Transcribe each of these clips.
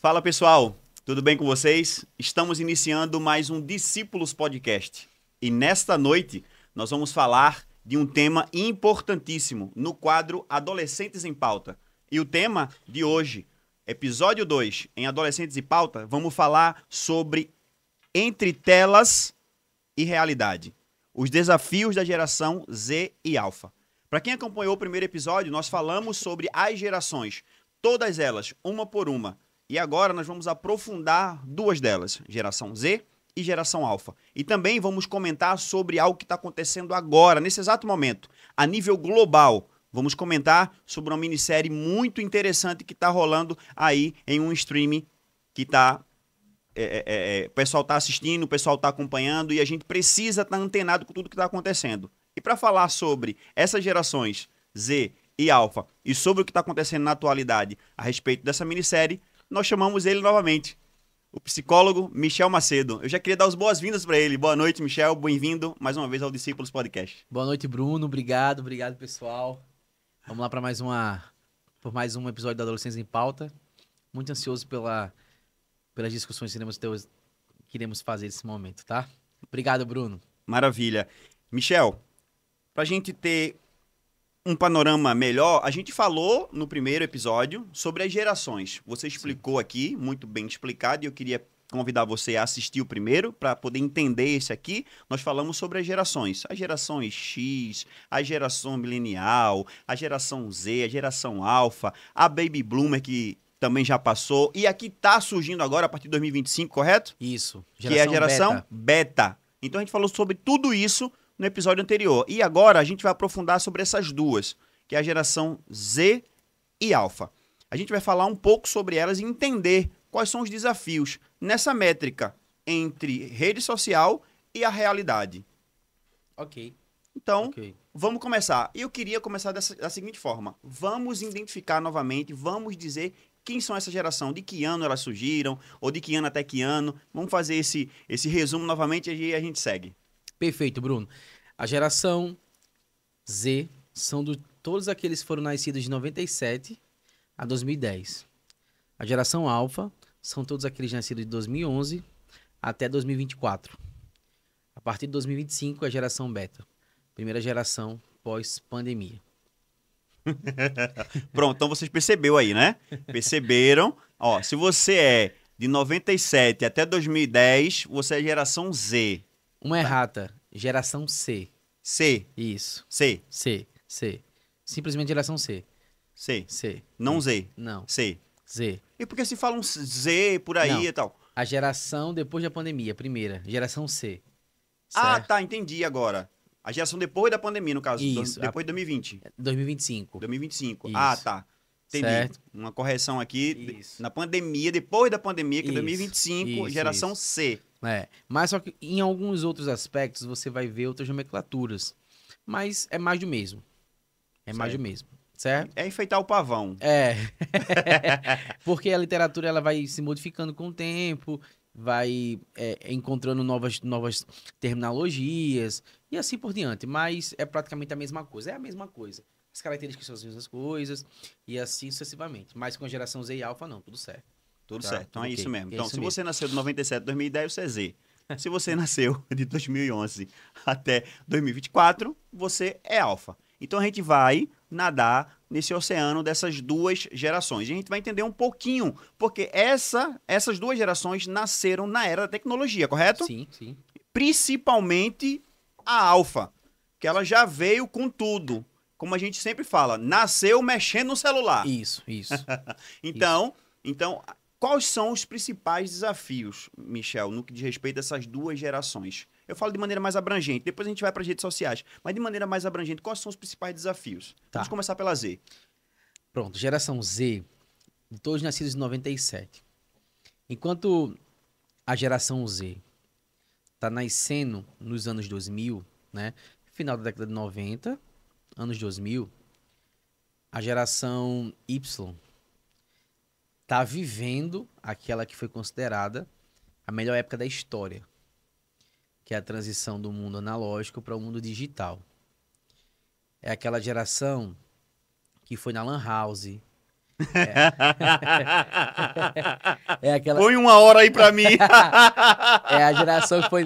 Fala pessoal, tudo bem com vocês? Estamos iniciando mais um Discípulos Podcast e nesta noite nós vamos falar de um tema importantíssimo no quadro Adolescentes em Pauta. E o tema de hoje, episódio 2, em Adolescentes em Pauta, vamos falar sobre entre telas e realidade. Os desafios da geração Z e Alpha. Para quem acompanhou o primeiro episódio, nós falamos sobre as gerações, todas elas, uma por uma. E agora nós vamos aprofundar duas delas, geração Z e geração Alpha. E também vamos comentar sobre algo que está acontecendo agora, nesse exato momento, a nível global. Vamos comentar sobre uma minissérie muito interessante que está rolando aí em um streaming que está... o pessoal está assistindo, o pessoal está acompanhando e a gente precisa estar antenado com tudo que está acontecendo. E para falar sobre essas gerações Z e Alpha e sobre o que está acontecendo na atualidade a respeito dessa minissérie, nós chamamos ele novamente, o psicólogo Michel Macedo. Eu já queria dar as boas-vindas para ele. Boa noite, Michel. Bem-vindo mais uma vez ao Discípulos Podcast. Boa noite, Bruno. Obrigado, pessoal. Vamos lá para mais um episódio da Adolescência em Pauta. Muito ansioso pelas discussões que queremos fazer nesse momento, tá? Obrigado, Bruno. Maravilha. Michel, para a gente ter um panorama melhor, a gente falou no primeiro episódio sobre as gerações. Você explicou aqui, muito bem explicado, e eu queria convidar você a assistir o primeiro para poder entender esse aqui. Nós falamos sobre as gerações. As gerações X, a geração milenial, a geração Z, a geração Alpha, a Baby Boomer que também já passou. E aqui está surgindo agora, a partir de 2025, correto? Isso. Que é a geração beta. Então a gente falou sobre tudo isso no episódio anterior. E agora a gente vai aprofundar sobre essas duas, que é a geração Z e Alpha. A gente vai falar um pouco sobre elas e entender quais são os desafios nessa métrica entre rede social e a realidade. Ok. Então, vamos começar. Eu queria começar da seguinte forma. Vamos identificar novamente, vamos dizer quem são essa geração, de que ano elas surgiram, ou de que ano até que ano. Vamos fazer esse resumo novamente e aí a gente segue. Perfeito, Bruno. A geração Z são todos aqueles que foram nascidos de 97 a 2010. A geração Alpha são todos aqueles nascidos de 2011 até 2024. A partir de 2025, a geração Beta. Primeira geração pós-pandemia. Pronto, então vocês perceberam aí, né? Perceberam? Ó, se você é de 97 até 2010, você é geração Z. Uma errata, geração C. C. Isso. C. Simplesmente geração C. C. Não Isso. Z. Não. C. Z. E por que se fala um Z por aí Não. e tal? A geração depois da pandemia, primeira. Geração C. Ah, Certo? tá, entendi agora. A geração depois da pandemia, no caso. Isso. Depois de 2020. 2025. 2025. Isso. Ah, tá. Entendi. Certo. Uma correção aqui. Isso. Na pandemia, depois da pandemia, que é Isso. 2025, geração Isso. C. Mas só que em alguns outros aspectos você vai ver outras nomenclaturas. Mas é mais do mesmo. Mais do mesmo. Certo? É enfeitar o pavão. Porque a literatura ela vai se modificando com o tempo, vai encontrando novas terminologias e assim por diante. Mas é praticamente a mesma coisa. É a mesma coisa. As características são as mesmas coisas e assim sucessivamente. Mas com a geração Z e Alpha, não. Tudo certo. Tudo Tá, certo. Então tudo é ok. isso mesmo. É Então, isso se mesmo. você nasceu de 97 a 2010, você é Z. Se você nasceu de 2011 até 2024, você é Alpha. Então a gente vai nadar nesse oceano dessas duas gerações. E a gente vai entender um pouquinho, porque essas duas gerações nasceram na era da tecnologia, correto? Sim. Principalmente a Alpha, que ela já veio com tudo. Como a gente sempre fala, nasceu mexendo no celular. Isso. Então, quais são os principais desafios, Michel, no que diz respeito a essas duas gerações? Eu falo de maneira mais abrangente, depois a gente vai para as redes sociais, mas de maneira mais abrangente, quais são os principais desafios? Tá. Vamos começar pela Z. Pronto, geração Z, todos nascidos em 97. Enquanto a geração Z está nascendo nos anos 2000, né? Final da década de 90, anos 2000, a geração Y está vivendo aquela que foi considerada a melhor época da história, que é a transição do mundo analógico para o mundo digital. É aquela geração que foi na Lan House, É aquela. Põe uma hora aí pra mim. É a geração que foi.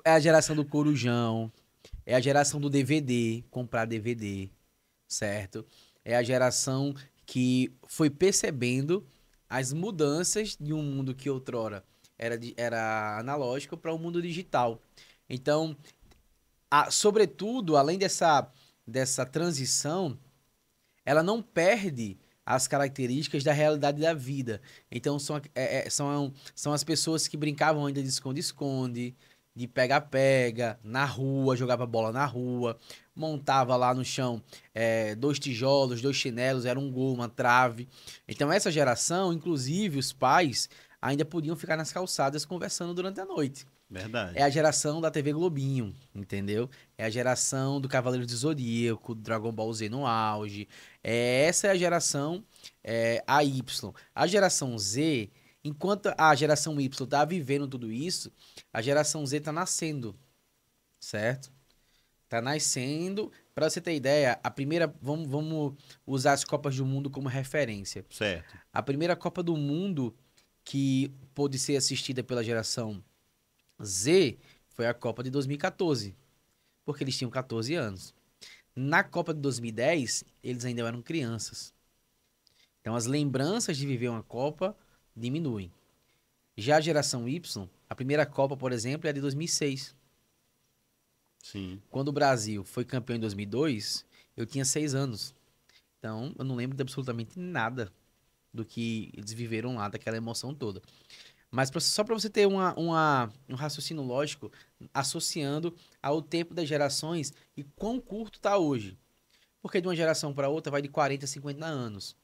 É a geração do Corujão. É a geração do DVD, comprar DVD, certo? É a geração que foi percebendo as mudanças de um mundo que outrora era analógico para o mundo digital. Então, sobretudo, além dessa transição, ela não perde as características da realidade da vida. Então, são as pessoas que brincavam ainda de esconde-esconde, de pega-pega, na rua, jogava bola na rua, montava lá no chão 2 tijolos, 2 chinelos, era um gol, uma trave. Então, essa geração, inclusive os pais, ainda podiam ficar nas calçadas conversando durante a noite. Verdade. É a geração da TV Globinho, entendeu? É a geração do Cavaleiro do Zodíaco, do Dragon Ball Z no auge. Essa é a geração a Y. A geração Z, enquanto a geração Y tá vivendo tudo isso, a geração Z tá nascendo, certo? Tá nascendo. Para você ter ideia, a primeira, vamos usar as Copas do Mundo como referência. Certo. A primeira Copa do Mundo que pôde ser assistida pela geração Z foi a Copa de 2014, porque eles tinham 14 anos. Na Copa de 2010, eles ainda eram crianças. Então, as lembranças de viver uma Copa diminuem. Já a geração Y, a primeira Copa, por exemplo, é a de 2006. Sim. Quando o Brasil foi campeão em 2002, eu tinha 6 anos. Então, eu não lembro de absolutamente nada do que eles viveram lá, daquela emoção toda. Mas só para você ter um raciocínio lógico associando ao tempo das gerações e quão curto está hoje. Porque de uma geração para outra vai de 40 a 50 anos.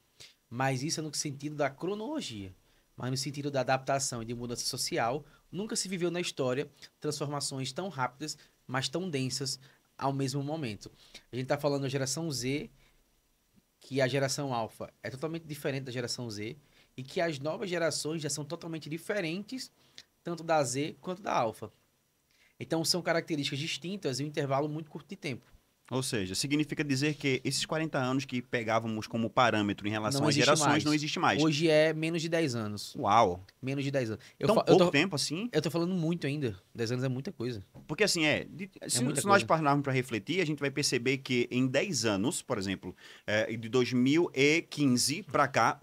Mas isso é no sentido da cronologia. Mas no sentido da adaptação e de mudança social, nunca se viveu na história transformações tão rápidas, mas tão densas ao mesmo momento. A gente está falando da geração Z, que a geração alfa é totalmente diferente da geração Z, e que as novas gerações já são totalmente diferentes, tanto da Z quanto da alfa. Então são características distintas em um intervalo muito curto de tempo. Ou seja, significa dizer que esses 40 anos que pegávamos como parâmetro em relação Não às existe gerações mais. não existe mais. Hoje é menos de 10 anos. Uau! Menos de 10 anos. Tão pouco tempo assim? Eu tô falando muito ainda. 10 anos é muita coisa. Porque assim, se muita nós coisa. pararmos para refletir, a gente vai perceber que em 10 anos, por exemplo, de 2015 para cá,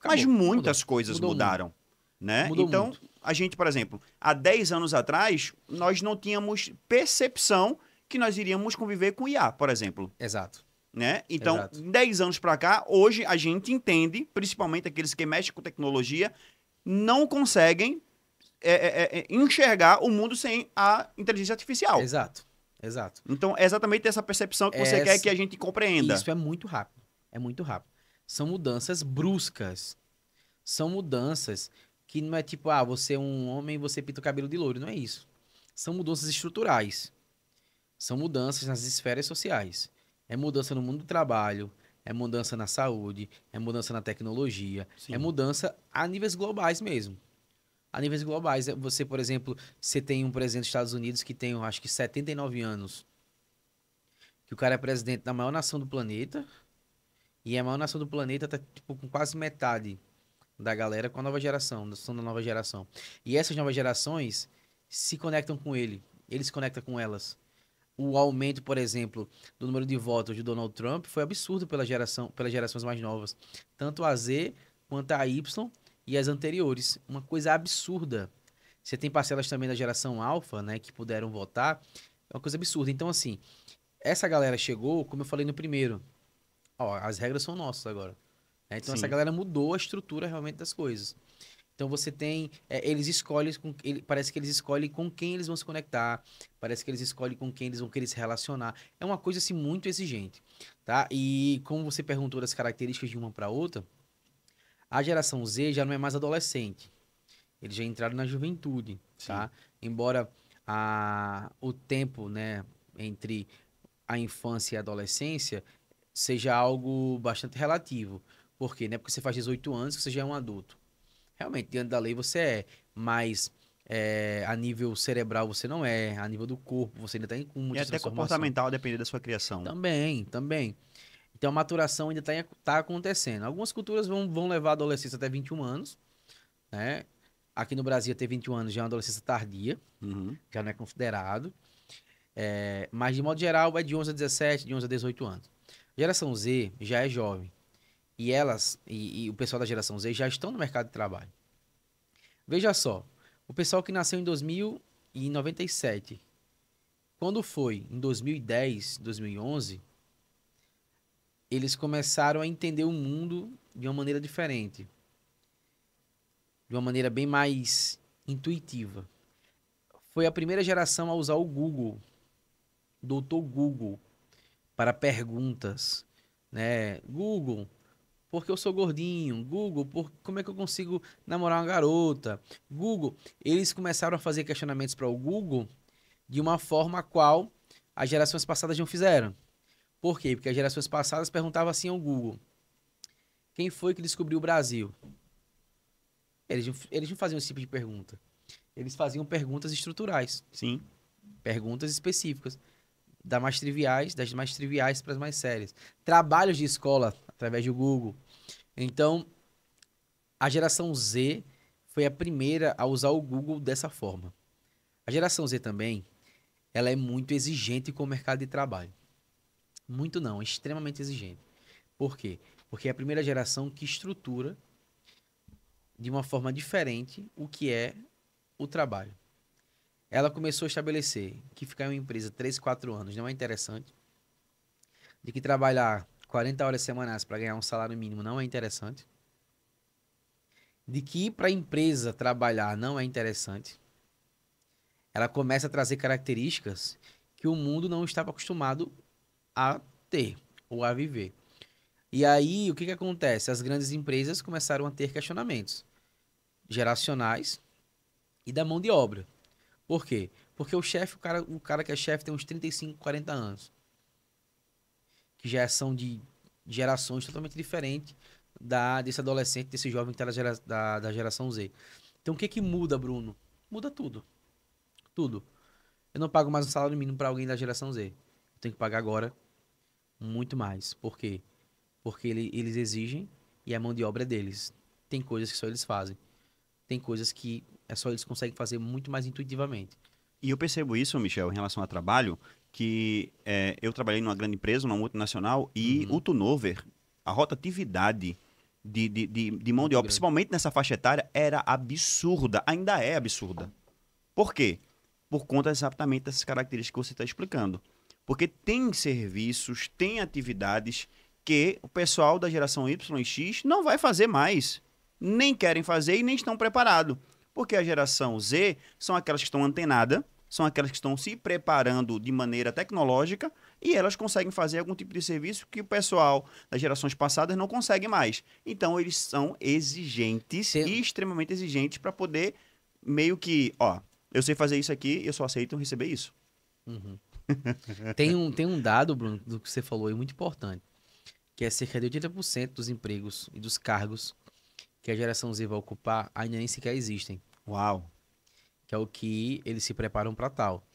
mas muitas coisas Mudou mudaram, né? Mudou Então, muito. a gente, por exemplo, há 10 anos atrás, nós não tínhamos percepção que nós iríamos conviver com IA, por exemplo. Exato. Né? Então, Exato. 10 anos para cá, hoje a gente entende, principalmente aqueles que mexem com tecnologia, não conseguem enxergar o mundo sem a inteligência artificial. Exato. Exato. Então, é exatamente essa percepção que você quer que a gente compreenda. Isso é muito rápido. É muito rápido. São mudanças bruscas. São mudanças que não é tipo, você é um homem e você pinta o cabelo de loiro. Não é isso. São mudanças estruturais. São mudanças nas esferas sociais. É mudança no mundo do trabalho, é mudança na saúde, é mudança na tecnologia, Sim. é mudança a níveis globais mesmo. A níveis globais, você, por exemplo, você tem um presidente dos Estados Unidos que tem, eu acho que 79 anos, que o cara é presidente da maior nação do planeta, e a maior nação do planeta tá tipo, com quase metade da galera com a nova geração, são da nova geração. E essas novas gerações se conectam com ele se conecta com elas. O aumento, por exemplo, do número de votos de Donald Trump foi absurdo pelas gerações mais novas. Tanto a Z quanto a Y e as anteriores. Uma coisa absurda. Você tem parcelas também da geração alfa, né, que puderam votar. É uma coisa absurda. Então, assim, essa galera chegou, como eu falei no primeiro. As regras são nossas agora. Então, essa galera mudou a estrutura realmente das coisas. Então você tem, eles escolhem, parece que eles escolhem com quem eles vão se conectar, parece que eles escolhem com quem eles vão querer se relacionar. É uma coisa assim muito exigente, tá? E como você perguntou das características de uma para outra, a geração Z já não é mais adolescente. Eles já entraram na juventude, tá? Embora o tempo, né, entre a infância e a adolescência seja algo bastante relativo. Por quê? Não é porque você faz 18 anos que você já é um adulto. Realmente, diante da lei você mas a nível cerebral você não é, a nível do corpo você ainda está com muita E até comportamental, a depender da sua criação. Também. Então a maturação ainda tá acontecendo. Algumas culturas vão levar a adolescência até 21 anos, né? Aqui no Brasil, até 21 anos já é uma adolescência tardia, Uhum. já não é considerado. Mas, de modo geral, é de 11 a 17, de 11 a 18 anos. Geração Z já é jovem. E elas, e o pessoal da geração Z já estão no mercado de trabalho. Veja só, o pessoal que nasceu em 2097, quando foi em 2010, 2011, eles começaram a entender o mundo de uma maneira diferente, de uma maneira bem mais intuitiva. Foi a primeira geração a usar o Google, doutor Google, para perguntas, né? Google, por que eu sou gordinho? Google, como é que eu consigo namorar uma garota? Google, eles começaram a fazer questionamentos para o Google de uma forma a qual as gerações passadas não fizeram. Por quê? Porque as gerações passadas perguntavam assim ao Google: quem foi que descobriu o Brasil? Eles não faziam esse tipo de pergunta. Eles faziam perguntas estruturais, Sim. perguntas específicas, das mais triviais para as mais sérias. Trabalhos de escola através do Google. Então, a geração Z foi a primeira a usar o Google dessa forma. A geração Z também, ela é muito exigente com o mercado de trabalho. Muito não, é extremamente exigente. Por quê? Porque é a primeira geração que estrutura de uma forma diferente o que é o trabalho. Ela começou a estabelecer que ficar em uma empresa 3, 4 anos não é interessante, de que trabalhar 40 horas semanais para ganhar um salário mínimo não é interessante, de que ir para a empresa trabalhar não é interessante. Ela começa a trazer características que o mundo não estava acostumado a ter ou a viver. E aí, o que que acontece? As grandes empresas começaram a ter questionamentos geracionais e da mão de obra. Por quê? Porque o cara que é chefe tem uns 35, 40 anos, que já são de gerações totalmente diferentes desse adolescente, desse jovem que está da geração Z. Então, o que que muda, Bruno? Muda tudo. Tudo. Eu não pago mais um salário mínimo para alguém da geração Z. Eu tenho que pagar agora muito mais. Por quê? Porque eles exigem e a mão de obra é deles. Tem coisas que só eles fazem. Tem coisas que é só eles conseguem fazer muito mais intuitivamente. E eu percebo isso, Michel, em relação ao trabalho, que eu trabalhei numa grande empresa, uma multinacional, e o Uhum. turnover, a rotatividade de mão de Muito obra, grande. principalmente nessa faixa etária, era absurda, ainda é absurda. Por quê? Por conta exatamente dessas características que você está explicando. Porque tem serviços, tem atividades que o pessoal da geração Y e X não vai fazer mais. Nem querem fazer e nem estão preparados. Porque a geração Z são aquelas que estão antenadas, são aquelas que estão se preparando de maneira tecnológica e elas conseguem fazer algum tipo de serviço que o pessoal das gerações passadas não consegue mais. Então, eles são exigentes Tem, e extremamente exigentes para poder meio que, ó, eu sei fazer isso aqui, eu só aceito receber isso. uhum. Tem um dado, Bruno, do que você falou, é muito importante, que é cerca de 80% dos empregos e dos cargos que a geração Z vai ocupar ainda nem sequer existem, Uau. que é o que eles se preparam para tal.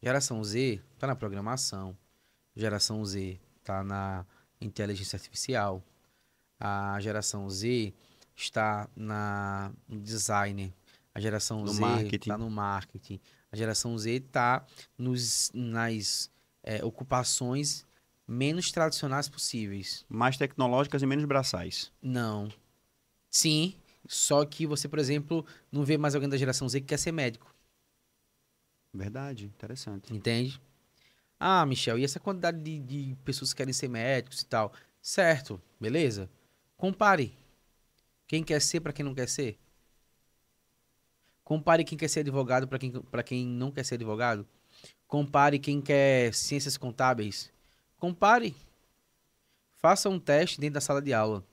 Geração Z está na programação, geração Z está na inteligência artificial, a geração Z está no design, a geração No Z está marketing. no marketing, a geração Z está nas ocupações menos tradicionais possíveis. Mais tecnológicas e menos braçais. Não. Sim, só que você, por exemplo, não vê mais alguém da geração Z que quer ser médico, Verdade, interessante. entende? Ah, Michel, e essa quantidade de pessoas que querem ser médicos e tal? Certo, beleza? Compare. Quem quer ser para quem não quer ser? Compare quem quer ser advogado para quem não quer ser advogado. Compare quem quer ciências contábeis. Compare. Faça um teste dentro da sala de aula.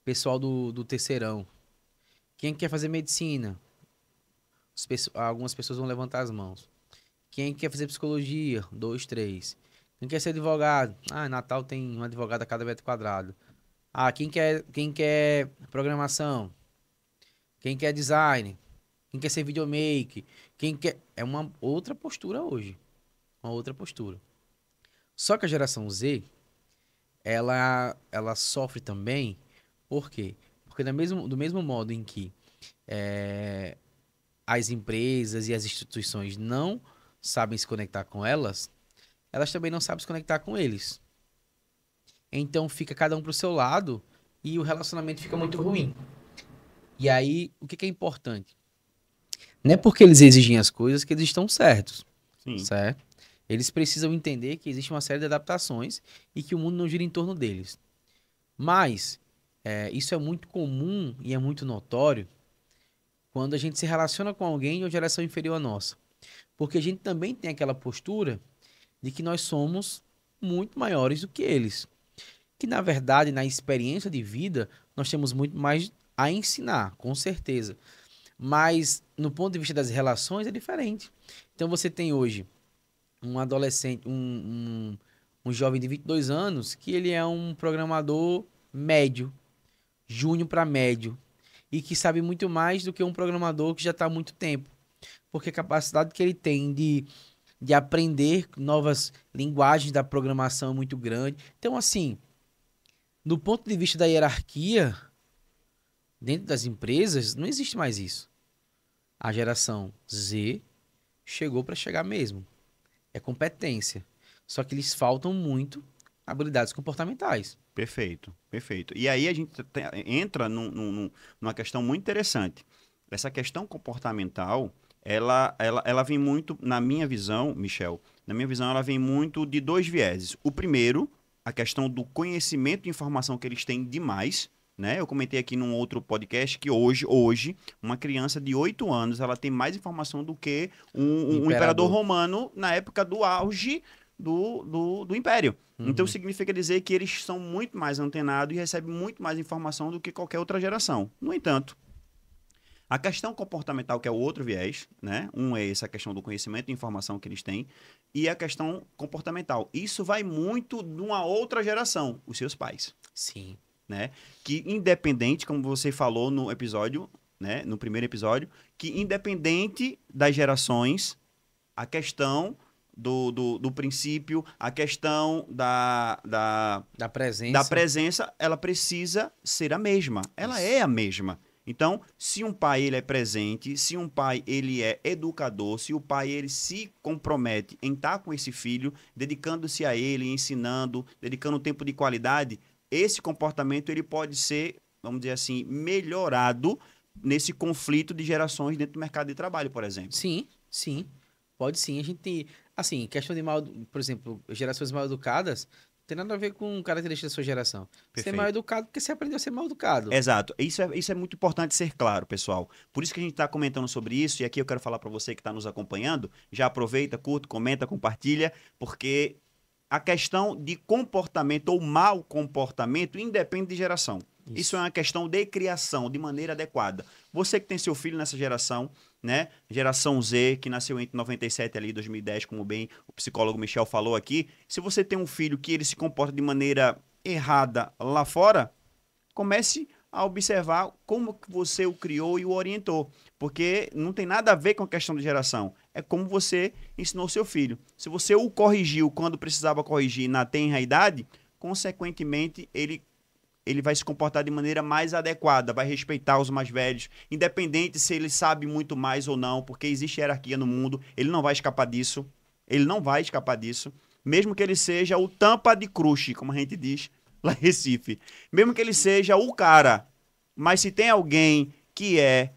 Pessoal do terceirão. Quem quer fazer medicina? Algumas pessoas vão levantar as mãos. Quem quer fazer psicologia? 2, 3. Quem quer ser advogado? Ah, Natal tem um advogado a cada metro quadrado. Ah, quem quer programação? Quem quer design? Quem quer ser videomaker? Quem quer. É uma outra postura hoje. Uma outra postura. Só que a geração Z, ela sofre também. Por quê? Porque do mesmo modo em que as empresas e as instituições não sabem se conectar com elas, elas também não sabem se conectar com eles. Então fica cada um pro seu lado e o relacionamento fica muito ruim. E aí, o que é importante? Não é porque eles exigem as coisas que eles estão certos, Sim. certo? Eles precisam entender que existe uma série de adaptações e que o mundo não gira em torno deles. Mas isso é muito comum e é muito notório quando a gente se relaciona com alguém de uma geração inferior à nossa. Porque a gente também tem aquela postura de que nós somos muito maiores do que eles. Que, na verdade, na experiência de vida, nós temos muito mais a ensinar, com certeza. Mas, no ponto de vista das relações, é diferente. Então, você tem hoje um adolescente, um jovem de 22 anos, que ele é um programador médio, júnior para médio, e que sabe muito mais do que um programador que já está há muito tempo. Porque a capacidade que ele tem de aprender novas linguagens da programação é muito grande. Então, assim, do ponto de vista da hierarquia, dentro das empresas, não existe mais isso. A geração Z chegou para chegar mesmo. É competência. Só que eles faltam muito habilidades comportamentais. Perfeito, perfeito. E aí a gente entra numa questão muito interessante. Essa questão comportamental, ela vem muito, na minha visão, Michel, na minha visão, ela vem muito de dois vieses. O primeiro, a questão do conhecimento e informação que eles têm demais, né? Eu comentei aqui num outro podcast que hoje uma criança de 8 anos, ela tem mais informação do que um imperador romano na época do auge do Império. Então significa dizer que eles são muito mais antenados e recebem muito mais informação do que qualquer outra geração. No entanto, a questão comportamental, que é o outro viés, né? Um é essa questão do conhecimento e informação que eles têm, e a questão comportamental. Isso vai muito de uma outra geração, os seus pais. Sim. Né? Que independente, como você falou no episódio, né? No primeiro episódio, que independente das gerações, a questão do princípio, a questão da presença, ela precisa ser a mesma. Ela é a mesma. Então, se um pai ele é presente, se um pai ele é educador, se o pai ele se compromete em estar com esse filho, dedicando-se a ele, ensinando, dedicando tempo de qualidade, esse comportamento ele pode ser, vamos dizer assim, melhorado nesse conflito de gerações dentro do mercado de trabalho, por exemplo. Sim, sim. Pode sim. A gente, assim, questão de por exemplo, gerações mal educadas, não tem nada a ver com características da sua geração. Perfeito. Você é mal educado porque você aprendeu a ser mal educado. Exato. Isso é muito importante ser claro, pessoal. Por isso que a gente está comentando sobre isso, e aqui eu quero falar para você que está nos acompanhando, já aproveita, curta, comenta, compartilha, porque a questão de comportamento ou mau comportamento independe de geração. Isso é uma questão de criação, de maneira adequada. Você que tem seu filho nessa geração, né? Geração Z, que nasceu entre 97 ali, 2010, como bem o psicólogo Michel falou aqui. Se você tem um filho que ele se comporta de maneira errada lá fora, comece a observar como que você o criou e o orientou. Porque não tem nada a ver com a questão de geração. É como você ensinou seu filho. Se você o corrigiu quando precisava corrigir na tenra idade, consequentemente, ele vai se comportar de maneira mais adequada, vai respeitar os mais velhos, independente se ele sabe muito mais ou não, porque existe hierarquia no mundo, ele não vai escapar disso, mesmo que ele seja o tampa de crush, como a gente diz lá em Recife, mesmo que ele seja o cara, mas se tem alguém que é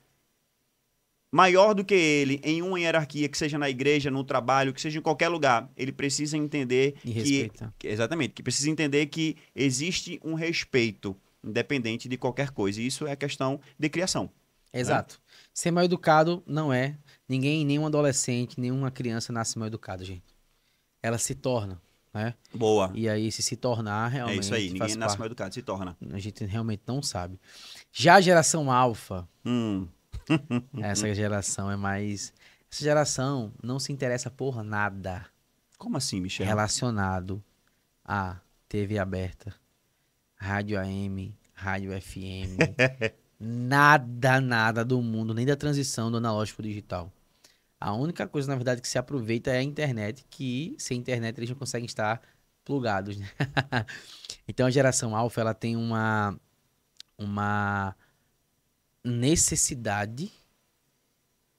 maior do que ele em uma hierarquia, que seja na igreja, no trabalho, que seja em qualquer lugar, ele precisa entender que precisa entender que existe um respeito independente de qualquer coisa. E isso é questão de criação. Exato. Né? Ser mal educado não é ninguém, nenhum adolescente, nenhuma criança nasce mal educado, gente. Ela se torna, né? Boa. E aí se tornar realmente é isso aí, ninguém nasce mal educado, se torna. A gente realmente não sabe. Já a geração alfa, essa geração é mais... Essa geração não se interessa por nada. Como assim, Michel? Relacionado a TV aberta, rádio AM, rádio FM. Nada do mundo, nem da transição do analógico pro digital. A única coisa, na verdade, que se aproveita é a internet, que sem internet eles não conseguem estar plugados, né? Então a geração alfa, ela tem uma necessidade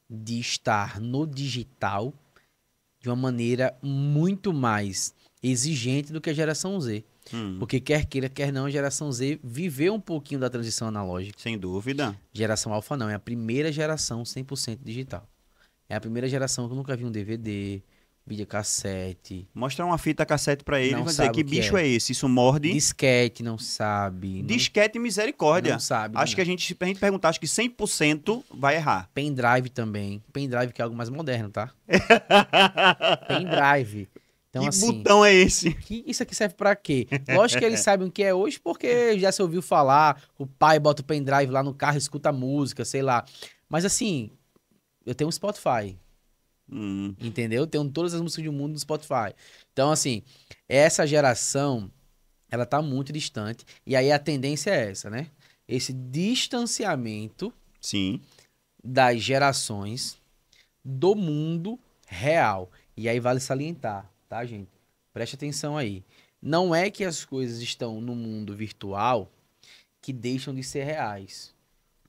de estar no digital de uma maneira muito mais exigente do que a geração Z. Porque quer queira, quer não, a geração Z viveu um pouquinho da transição analógica. Sem dúvida. Geração alfa não, é a primeira geração 100% digital. É a primeira geração que nunca viu um DVD, videocassete. Mostra uma fita cassete pra ele e Não vai dizer, sabe que o que bicho é. é esse? Isso morde? Disquete, não sabe. Disquete misericórdia. Não sabe. Acho que a gente perguntar, acho que 100% vai errar. Pendrive também. Pendrive que é algo mais moderno, tá? Pendrive. Então, que assim, botão é esse? isso aqui serve pra quê? Lógico que eles sabem o que é hoje, porque já se ouviu falar, o pai bota o pendrive lá no carro, escuta a música, sei lá. Mas assim, eu tenho um Spotify, entendeu? Eu tenho todas as músicas do mundo no Spotify. Então, assim, essa geração, ela tá muito distante, e aí a tendência é essa, né? Esse distanciamento Sim. das gerações do mundo real. E aí vale salientar, tá, gente? Preste atenção aí. Não é que as coisas estão no mundo virtual que deixam de ser reais.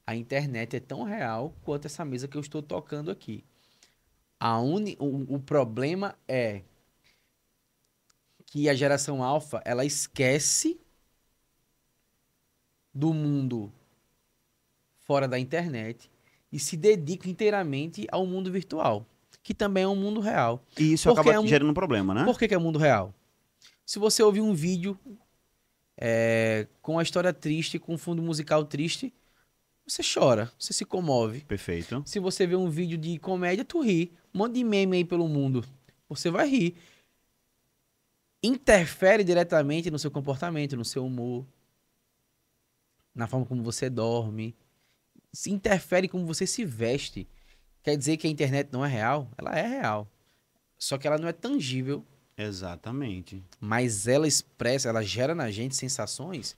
A internet é tão real quanto essa mesa que eu estou tocando aqui. O problema é que a geração alfa, ela esquece do mundo fora da internet e se dedica inteiramente ao mundo virtual, que também é um mundo real. E isso Porque acaba gerando um problema, né? Por que é mundo real? Se você ouvir um vídeo com a história triste, com um fundo musical triste, você chora, você se comove. Perfeito. Se você vê um vídeo de comédia, tu ri. Um monte de meme aí pelo mundo, você vai rir. Interfere diretamente no seu comportamento, no seu humor, na forma como você dorme. Se interfere como você se veste. Quer dizer que a internet não é real? Ela é real. Só que ela não é tangível. Exatamente. Mas ela expressa, ela gera na gente sensações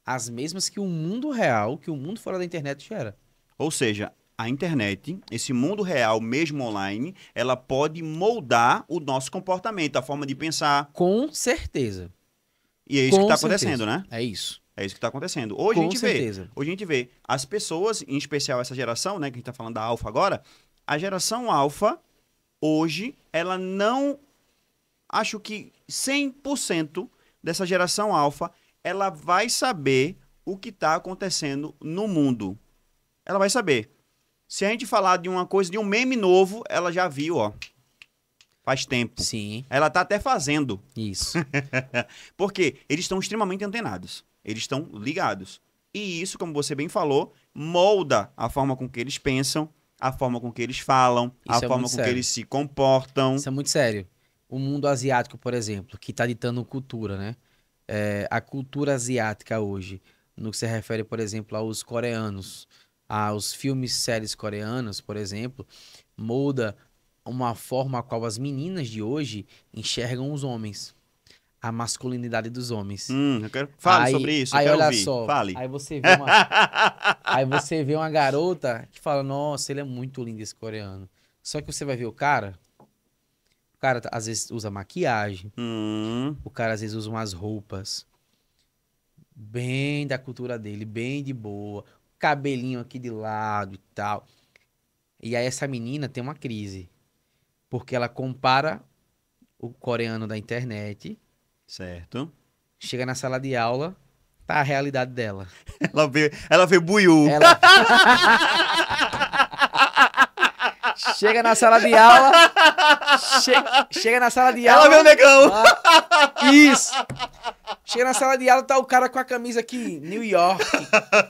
as mesmas que o mundo real, que o mundo fora da internet gera. Ou seja, a internet, esse mundo real, mesmo online, ela pode moldar o nosso comportamento, a forma de pensar. Com certeza. E é isso que está acontecendo, né? É isso. É isso que está acontecendo. Hoje Com certeza. Hoje a gente vê as pessoas, em especial essa geração, né, que a gente está falando da alfa agora, a geração alfa, hoje, ela não... Acho que 100% dessa geração alfa, ela vai saber o que está acontecendo no mundo. Ela vai saber. Se a gente falar de uma coisa, de um meme novo, ela já viu, ó. Faz tempo. Sim. Ela tá até fazendo. Isso. Porque eles estão extremamente antenados. Eles estão ligados. E isso, como você bem falou, molda a forma com que eles pensam, a forma com que eles falam, a forma com que eles se comportam. Isso é muito sério. O mundo asiático, por exemplo, que está ditando cultura, né? A cultura asiática hoje, no que se refere, por exemplo, aos coreanos, aos filmes, séries coreanos, por exemplo, molda uma forma a qual as meninas de hoje enxergam os homens, a masculinidade dos homens. Fale sobre isso, aí eu quero olha ouvir. só, Fale. Aí você vê uma garota que fala, nossa, ele é muito lindo esse coreano. Só que você vai ver o cara às vezes usa maquiagem, o cara às vezes usa umas roupas bem da cultura dele, bem de boa, cabelinho aqui de lado e tal. E aí essa menina tem uma crise, porque ela compara o coreano da internet, certo? chega na sala de aula, tá a realidade dela. Ela vê buiú. Chega na sala de aula. Chega na sala de aula. Ela vê o negão. Isso. Chega na sala de aula, tá o cara com a camisa aqui, New York.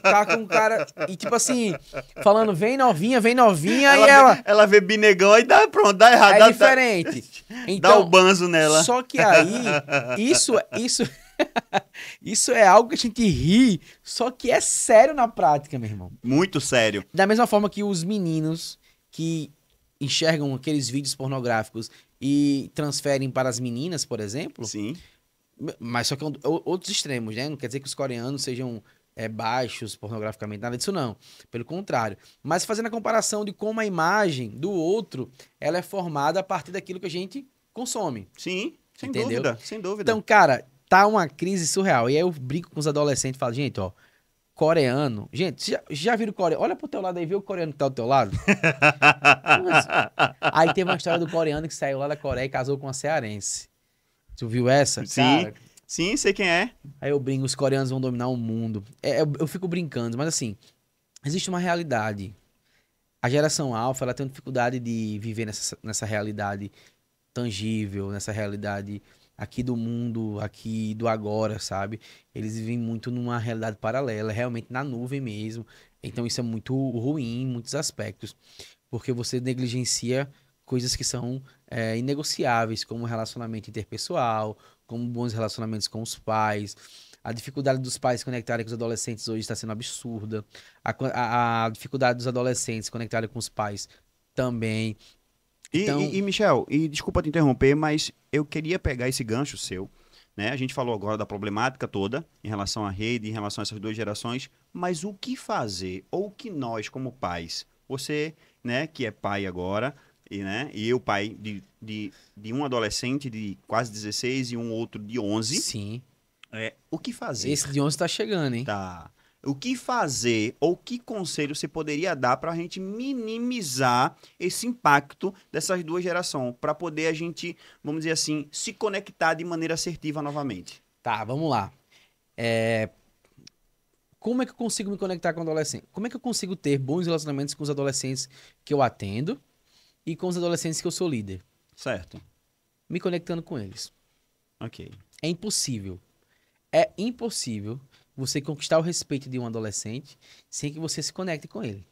Tá com o cara. E tipo assim, falando, vem novinha, Ela vê binegão e pronto, dá errado. É diferente. Então, dá o banzo nela. Só que aí, isso é algo que a gente ri, só que é sério na prática, meu irmão. Muito sério. Da mesma forma que os meninos que enxergam aqueles vídeos pornográficos e transferem para as meninas, por exemplo. Sim. Mas só que outros extremos, né? Não quer dizer que os coreanos sejam baixos pornograficamente, nada disso não. Pelo contrário. Mas fazendo a comparação de como a imagem do outro, ela é formada a partir daquilo que a gente consome. Sim. Sem entendeu? dúvida, sem dúvida. Então, cara, tá uma crise surreal. E aí eu brinco com os adolescentes e falo, gente, ó, coreano. Gente, já viram coreano? Olha pro teu lado aí, vê o coreano que tá do teu lado. Mas- Aí teve uma história do coreano que saiu lá da Coreia e casou com uma cearense. Tu viu essa? Sim, Cara, sim, sei quem é. aí eu brinco, os coreanos vão dominar o mundo. Eu fico brincando, mas assim, existe uma realidade. A geração alfa, ela tem dificuldade de viver nessa realidade tangível, nessa realidade aqui do mundo, aqui do agora, sabe? Eles vivem muito numa realidade paralela, realmente na nuvem mesmo. Então isso é muito ruim em muitos aspectos, porque você negligencia coisas que são inegociáveis, como relacionamento interpessoal, como bons relacionamentos com os pais. A dificuldade dos pais se conectarem com os adolescentes hoje está sendo absurda. A dificuldade dos adolescentes se conectarem com os pais também. Então, Michel, e desculpa te interromper, mas eu queria pegar esse gancho seu, né? A gente falou agora da problemática toda em relação à rede, em relação a essas duas gerações, mas o que fazer, ou o que nós, como pais, você, né, que é pai agora, e eu pai de um adolescente de quase 16 e um outro de 11, sim. o que fazer? Esse de 11 tá chegando, hein? Tá. O que fazer ou que conselho você poderia dar para a gente minimizar esse impacto dessas duas gerações, para poder a gente, vamos dizer assim, se conectar de maneira assertiva novamente? Tá, vamos lá. Como é que eu consigo me conectar com o adolescente? Como é que eu consigo ter bons relacionamentos com os adolescentes que eu atendo e com os adolescentes que eu sou líder? Certo. Me conectando com eles. Ok. É impossível. É impossível você conquistar o respeito de um adolescente sem que você se conecte com ele.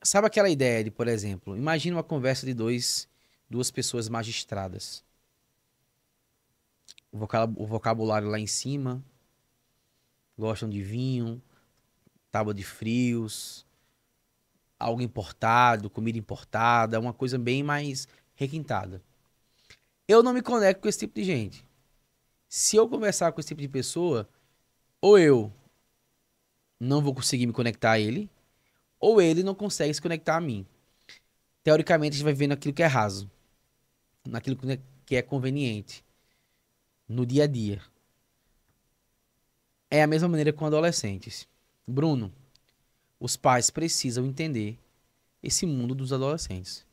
Sabe aquela ideia de, por exemplo, imagina uma conversa de duas pessoas magistradas. O vocabulário lá em cima, gostam de vinho, tábua de frios, algo importado, comida importada, uma coisa bem mais requintada. Eu não me conecto com esse tipo de gente. Se eu conversar com esse tipo de pessoa, ou eu não vou conseguir me conectar a ele, ou ele não consegue se conectar a mim. Teoricamente, a gente vai viver naquilo que é raso, naquilo que é conveniente, no dia a dia. É a mesma maneira com adolescentes. Bruno, os pais precisam entender esse mundo dos adolescentes.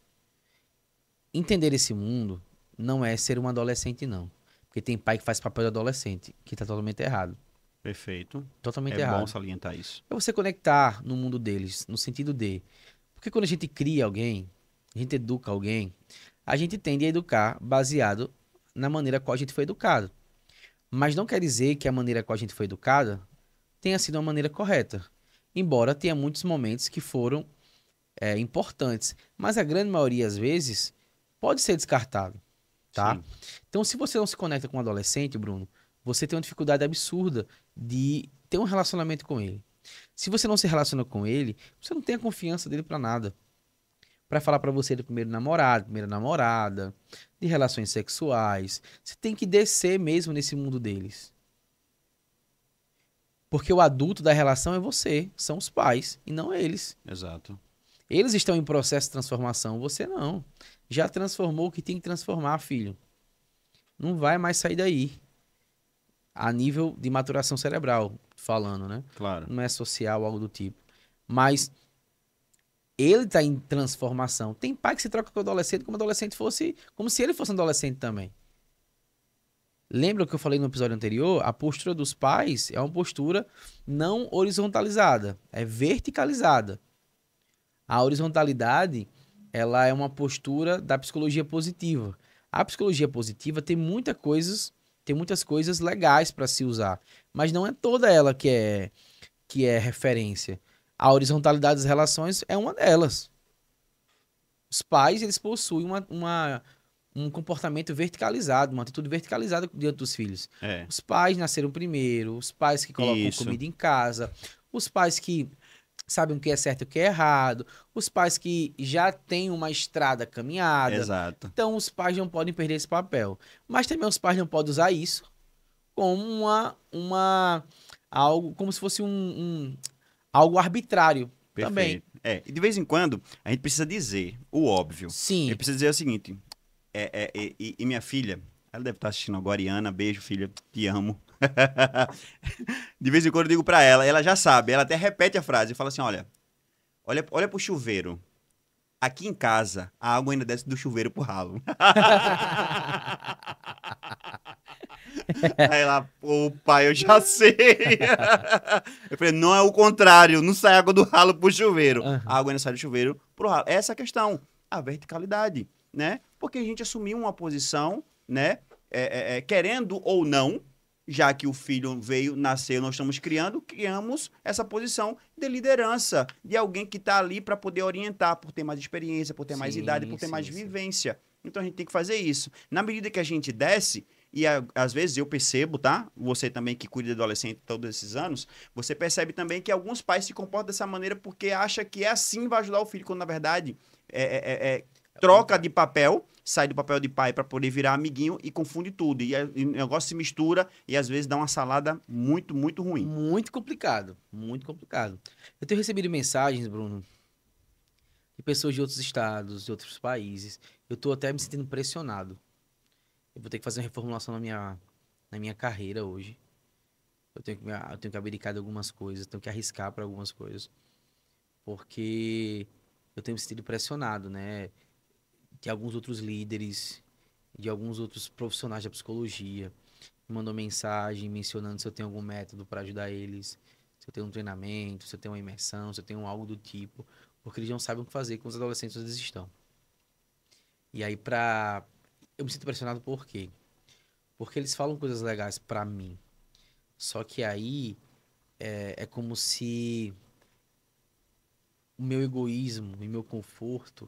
Entender esse mundo não é ser um adolescente, não. Porque tem pai que faz papel de adolescente, que tá totalmente errado. Perfeito. Totalmente É bom errado. salientar isso. É você conectar no mundo deles, no sentido de... Porque quando a gente cria alguém, a gente educa alguém, a gente tende a educar baseado na maneira qual a gente foi educado. Mas não quer dizer que a maneira qual a gente foi educada tenha sido uma maneira correta. Embora tenha muitos momentos que foram importantes. Mas a grande maioria, às vezes, pode ser descartado, tá? Sim. Então, se você não se conecta com um adolescente, Bruno, você tem uma dificuldade absurda de ter um relacionamento com ele. Se você não se relaciona com ele, você não tem a confiança dele pra nada. Pra falar pra você do primeiro namorado, primeira namorada, de relações sexuais. Você tem que descer mesmo nesse mundo deles. Porque o adulto da relação é você, são os pais, e não eles. Exato. Eles estão em processo de transformação, você não. Já transformou o que tem que transformar, filho. Não vai mais sair daí. A nível de maturação cerebral, falando, né? Claro. Não é social, algo do tipo. Mas ele está em transformação. Tem pai que se troca com o adolescente como o adolescente fosse, como se ele fosse um adolescente também. Lembra o que eu falei no episódio anterior? A postura dos pais é uma postura não horizontalizada, é verticalizada. A horizontalidade, ela é uma postura da psicologia positiva. A psicologia positiva tem muitas coisas legais para se usar, mas não é toda ela que é referência. A horizontalidade das relações é uma delas. Os pais, eles possuem um comportamento verticalizado, uma atitude verticalizada diante dos filhos. É. Os pais nasceram primeiro, os pais que colocam Isso. comida em casa, os pais que sabem o que é certo e o que é errado, os pais que já têm uma estrada caminhada. Exato. Então, os pais não podem perder esse papel. Mas também os pais não podem usar isso como algo, como se fosse algo arbitrário também. Perfeito. E de vez em quando, a gente precisa dizer o óbvio. Sim, Ele precisa dizer o seguinte: E minha filha, ela deve estar assistindo agora, Iana, beijo, filha, te amo. De vez em quando eu digo pra ela já sabe, ela até repete a frase, fala assim, olha pro chuveiro. Aqui em casa, a água ainda desce do chuveiro pro ralo. Aí ela, pô, pai, eu já sei. Eu falei, não é o contrário, não sai água do ralo pro chuveiro. A Aham. água ainda sai do chuveiro pro ralo. Essa é a questão, a verticalidade, né? Porque a gente assumiu uma posição, né? Querendo ou não, já que o filho veio, nasceu, nós estamos criamos essa posição de liderança, de alguém que está ali para poder orientar, por ter mais experiência, por ter mais idade, Sim, por ter mais sim, sim. vivência. Então a gente tem que fazer isso. Na medida que a gente desce, às vezes eu percebo, tá? Você também que cuida de adolescente todos esses anos, você percebe também que alguns pais se comportam dessa maneira porque acha que é assim vai ajudar o filho, quando na verdade É o troca contrário. de papel, sai do papel de pai para poder virar amiguinho e confunde tudo. E o negócio se mistura e às vezes dá uma salada muito, muito ruim. Muito complicado, muito complicado. Eu tenho recebido mensagens, Bruno, de pessoas de outros estados, de outros países. Eu tô até me sentindo pressionado. Eu vou ter que fazer uma reformulação na minha carreira hoje. Eu tenho que abdicar de algumas coisas, tenho que arriscar para algumas coisas, porque eu tenho me sentido pressionado, né? De alguns outros líderes, de alguns outros profissionais da psicologia, me mandou mensagem mencionando se eu tenho algum método para ajudar eles, se eu tenho um treinamento, se eu tenho uma imersão, se eu tenho algo do tipo, porque eles não sabem o que fazer com os adolescentes onde eles estão. E aí, eu me sinto pressionado por quê? Porque eles falam coisas legais para mim. Só que aí é como se o meu egoísmo e meu conforto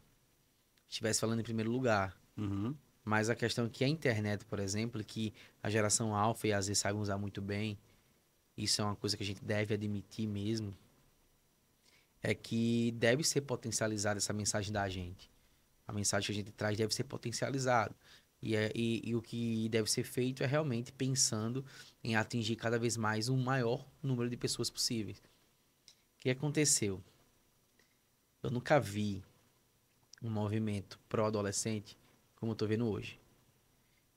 estivesse falando em primeiro lugar. Uhum. Mas a questão é que a internet, por exemplo, que a geração alfa e a Z sabem usar muito bem, isso é uma coisa que a gente deve admitir mesmo, é que deve ser potencializada essa mensagem da gente. A mensagem que a gente traz deve ser potencializada. E o que deve ser feito é realmente pensando em atingir cada vez mais um maior número de pessoas possíveis. O que aconteceu? Eu nunca vi um movimento pró-adolescente como eu tô vendo hoje.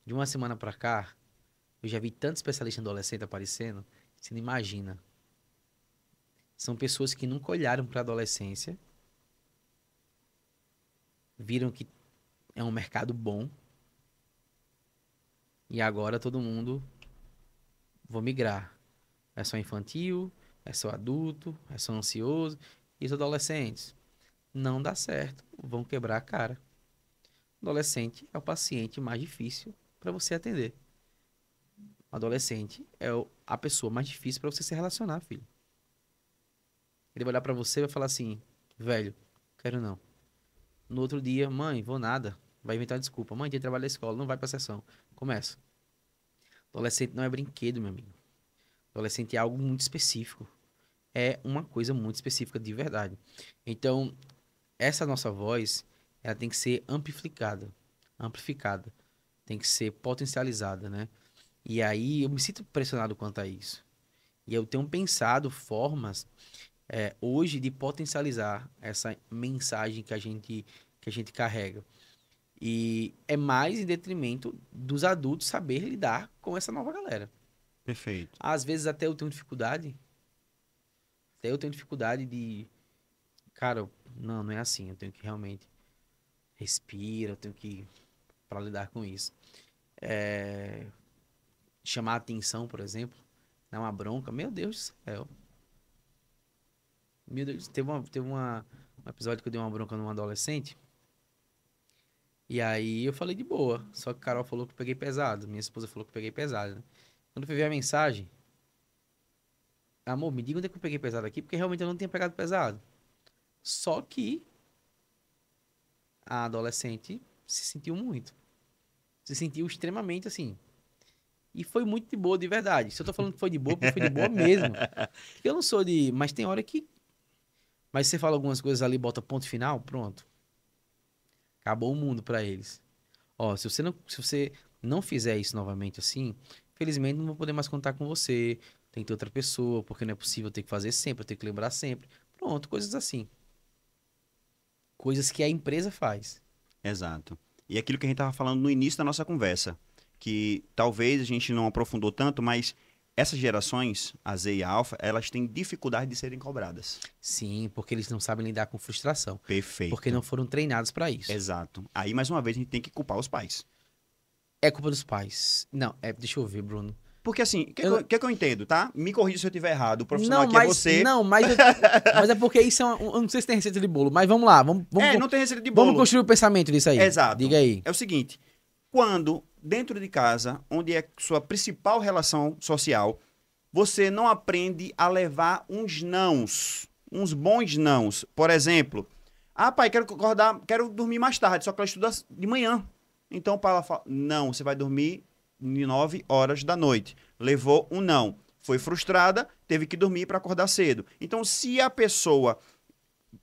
De uma semana pra cá, eu já vi tanto especialista em adolescente aparecendo, você não imagina. São pessoas que nunca olharam pra adolescência, viram que é um mercado bom e agora todo mundo vou migrar. É só infantil, é só adulto, é só ansioso. E os adolescentes? Não dá certo, vão quebrar a cara. Adolescente é o paciente mais difícil para você atender. Adolescente é a pessoa mais difícil para você se relacionar, filho. Ele vai olhar para você e vai falar assim: velho, quero não. No outro dia, mãe, vou nada. Vai inventar desculpa. Mãe, tem trabalho da escola, não vai pra sessão. Começa. Adolescente não é brinquedo, meu amigo. Adolescente é algo muito específico. É uma coisa muito específica de verdade. Então, essa nossa voz, ela tem que ser amplificada, tem que ser potencializada, né? E aí eu me sinto pressionado quanto a isso. E eu tenho pensado formas hoje de potencializar essa mensagem que a gente carrega. E é mais em detrimento dos adultos saber lidar com essa nova galera. Perfeito. Às vezes até eu tenho dificuldade de, cara, não é assim, eu tenho que realmente respirar, eu tenho que para lidar com isso. É, chamar a atenção, por exemplo, dar uma bronca, meu Deus do céu. Meu Deus, um episódio que eu dei uma bronca num adolescente, e aí eu falei de boa, só que a Carol falou que eu peguei pesado, minha esposa falou que eu peguei pesado, né? Quando eu fui ver a mensagem, amor, me diga onde é que eu peguei pesado aqui, porque realmente eu não tinha pegado pesado. Só que a adolescente se sentiu muito. Se sentiu extremamente assim. E foi muito de boa, de verdade. Se eu tô falando que foi de boa, porque foi de boa mesmo. Porque eu não sou de. Mas tem hora que. Mas você fala algumas coisas ali, bota ponto final, pronto. Acabou o mundo pra eles. Ó, se você não fizer isso novamente assim, felizmente não vou poder mais contar com você. Tem que ter outra pessoa, porque não é possível ter que fazer sempre, eu tenho que lembrar sempre. Pronto, coisas assim. Coisas que a empresa faz. Exato. E aquilo que a gente estava falando no início da nossa conversa, que talvez a gente não aprofundou tanto, mas essas gerações, a Z e a Alpha, elas têm dificuldade de serem cobradas. Sim, porque eles não sabem lidar com frustração. Perfeito. Porque não foram treinados para isso. Exato. Aí, mais uma vez, a gente tem que culpar os pais. É culpa dos pais. Não, deixa eu ver, Bruno. Porque assim, o que eu entendo, tá? Me corrija se eu estiver errado. O profissional Não, aqui mas, é você. não, mas, mas é porque isso eu não sei se tem receita de bolo, mas vamos lá, vamos, Não tem receita de bolo. vamos construir o pensamento disso aí. Exato. Diga aí. É o seguinte, quando dentro de casa, onde é sua principal relação social, você não aprende a levar uns nãos, uns bons nãos. Por exemplo, pai, quero acordar, quero dormir mais tarde, só que ela estuda de manhã. Então o pai fala, não, você vai dormir 9 horas da noite. Levou um não. Foi frustrada, teve que dormir para acordar cedo. Então, se a pessoa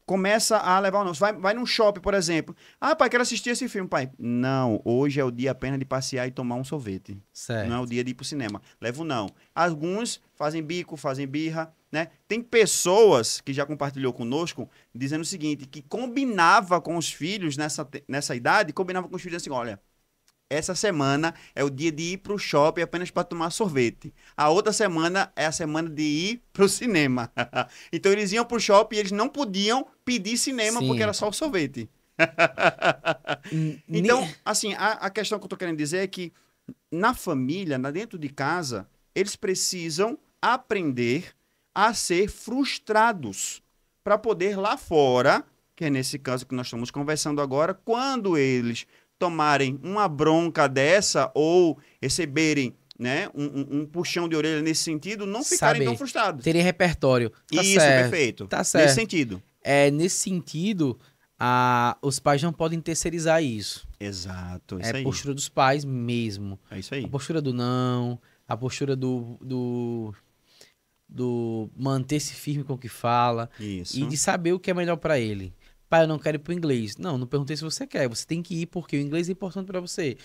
começa a levar um não, vai num shopping, por exemplo. Pai, quero assistir esse filme, pai. Não, hoje é o dia apenas de passear e tomar um sorvete. Certo. Não é o dia de ir pro cinema. Leva um não. Alguns fazem bico, fazem birra, né? Tem pessoas que já compartilhou conosco dizendo o seguinte, que combinava com os filhos nessa idade, combinava com os filhos assim, olha, essa semana é o dia de ir para o shopping apenas para tomar sorvete. A outra semana é a semana de ir para o cinema. Então eles iam para o shopping e eles não podiam pedir cinema. Sim. Porque era só o sorvete. Então, assim, a questão que eu estou querendo dizer é que na família, dentro de casa, eles precisam aprender a ser frustrados para poder lá fora, que é nesse caso que nós estamos conversando agora, quando eles tomarem uma bronca dessa ou receberem, né, um puxão de orelha nesse sentido, não ficarem tão frustrados. Terem repertório. Tá isso, certo. Perfeito. Tá certo. Nesse sentido. Nesse sentido, os pais não podem terceirizar isso. Exato. Isso É aí. A postura dos pais mesmo. É isso aí. A postura do não, a postura do manter-se firme com o que fala. Isso. E de saber o que é melhor para ele. Pai, eu não quero ir pro inglês. Não perguntei se você quer. Você tem que ir porque o inglês é importante para você.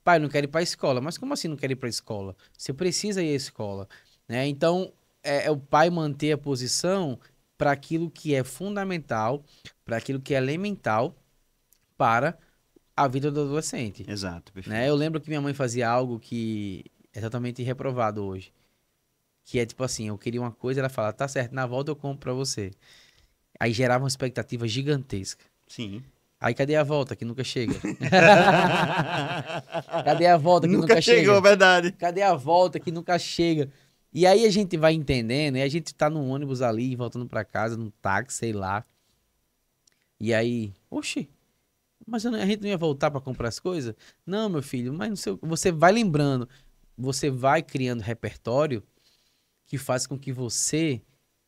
Pai, eu não quero ir para a escola. Mas como assim não quero ir para a escola? Você precisa ir à escola, né? Então, é o pai manter a posição para aquilo que é fundamental, para aquilo que é elemental para a vida do adolescente. Exato, perfeito. Né? Eu lembro que minha mãe fazia algo que é totalmente reprovado hoje. Que é tipo assim, eu queria uma coisa, ela fala, tá certo, na volta eu compro para você. Aí gerava uma expectativa gigantesca. Sim. Aí cadê a volta que nunca chega? Cadê a volta que nunca chega? Nunca chegou, verdade. Cadê a volta que nunca chega? E aí a gente vai entendendo, e a gente tá no ônibus ali, voltando pra casa, num táxi, sei lá. E aí, oxi, mas a gente não ia voltar pra comprar as coisas? Não, meu filho, mas não sei, você vai lembrando, você vai criando repertório que faz com que você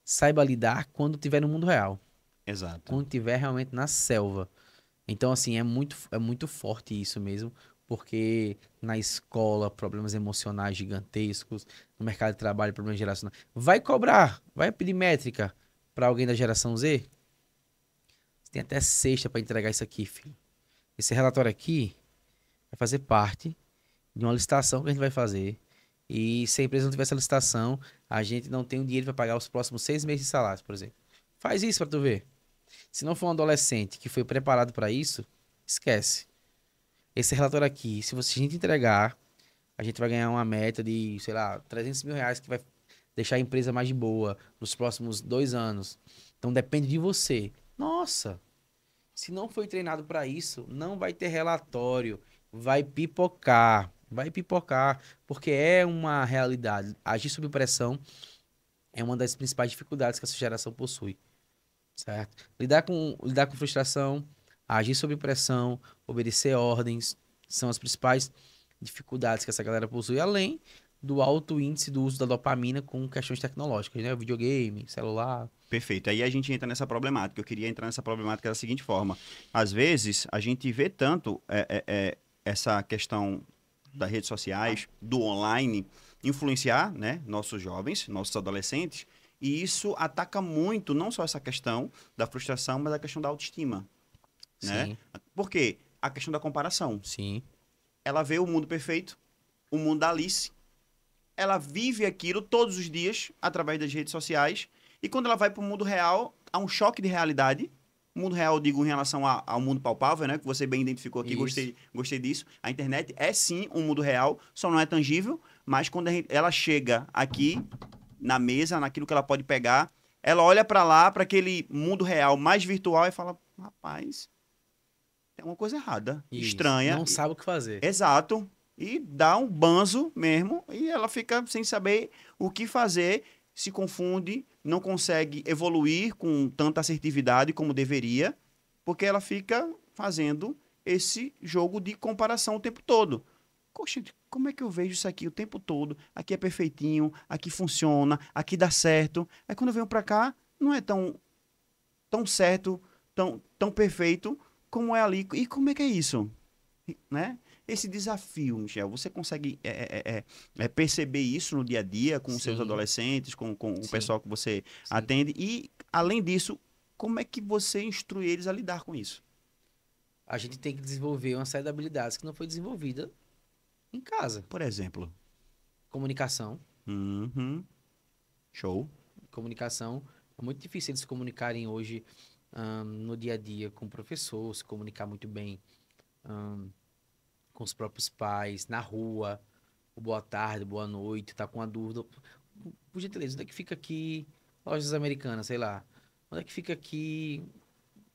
saiba lidar quando estiver no mundo real. Exato. Quando estiver realmente na selva. Então, assim, é muito forte isso mesmo, porque na escola, problemas emocionais gigantescos, no mercado de trabalho, problemas geracionais. Vai cobrar, vai pedir métrica para alguém da geração Z? Você tem até sexta para entregar isso aqui, filho. Esse relatório aqui vai fazer parte de uma licitação que a gente vai fazer. E se a empresa não tiver essa licitação, a gente não tem o dinheiro para pagar os próximos 6 meses de salário, por exemplo. Faz isso para tu ver. Se não for um adolescente que foi preparado para isso, esquece. Esse relatório aqui, se a gente entregar, a gente vai ganhar uma meta de, sei lá, 300 mil reais que vai deixar a empresa mais de boa nos próximos 2 anos. Então depende de você. Nossa, se não foi treinado para isso, não vai ter relatório, vai pipocar. Vai pipocar, porque é uma realidade. Agir sob pressão é uma das principais dificuldades que essa geração possui. Certo? Lidar com frustração, agir sob pressão, obedecer ordens, são as principais dificuldades que essa galera possui, além do alto índice do uso da dopamina com questões tecnológicas, né? Videogame, celular. Perfeito. Aí a gente entra nessa problemática. Eu queria entrar nessa problemática da seguinte forma. Às vezes, a gente vê tanto essa questão das redes sociais, do online, influenciar, né, nossos jovens, nossos adolescentes, e isso ataca muito, não só essa questão da frustração, mas a questão da autoestima. Né? Sim. Por quê? A questão da comparação. Sim. Ela vê o mundo perfeito, o mundo da Alice, ela vive aquilo todos os dias, através das redes sociais, e quando ela vai para o mundo real, há um choque de realidade, Mundo real, eu digo, em relação ao mundo palpável, né? Que você bem identificou aqui, Isso. gostei disso. A internet é sim um mundo real, só não é tangível, mas quando ela chega aqui na mesa, naquilo que ela pode pegar, ela olha para lá, para aquele mundo real mais virtual e fala: rapaz, tem uma coisa errada, Isso. estranha. Não sabe o que fazer. Exato. E dá um banzo mesmo, e ela fica sem saber o que fazer, se confunde, não consegue evoluir com tanta assertividade como deveria, porque ela fica fazendo esse jogo de comparação o tempo todo. Poxa, como é que eu vejo isso aqui o tempo todo? Aqui é perfeitinho, aqui funciona, aqui dá certo. Aí quando eu venho pra cá, não é tão certo, tão perfeito como é ali. E como é que é isso? Né? Esse desafio, Michel, você consegue perceber isso no dia a dia com os seus Sim, adolescentes, com o sim, pessoal que você sim. atende? E, além disso, como é que você instrui eles a lidar com isso? A gente tem que desenvolver uma série de habilidades que não foi desenvolvida em casa. Por exemplo. Comunicação. Uhum, show. Comunicação. É muito difícil eles se comunicarem hoje no dia a dia com o professor, se comunicar muito bem com os próprios pais, na rua, o boa tarde, boa noite, tá com uma dúvida. Por gentileza, onde é que fica aqui Lojas Americanas, sei lá? Onde é que fica aqui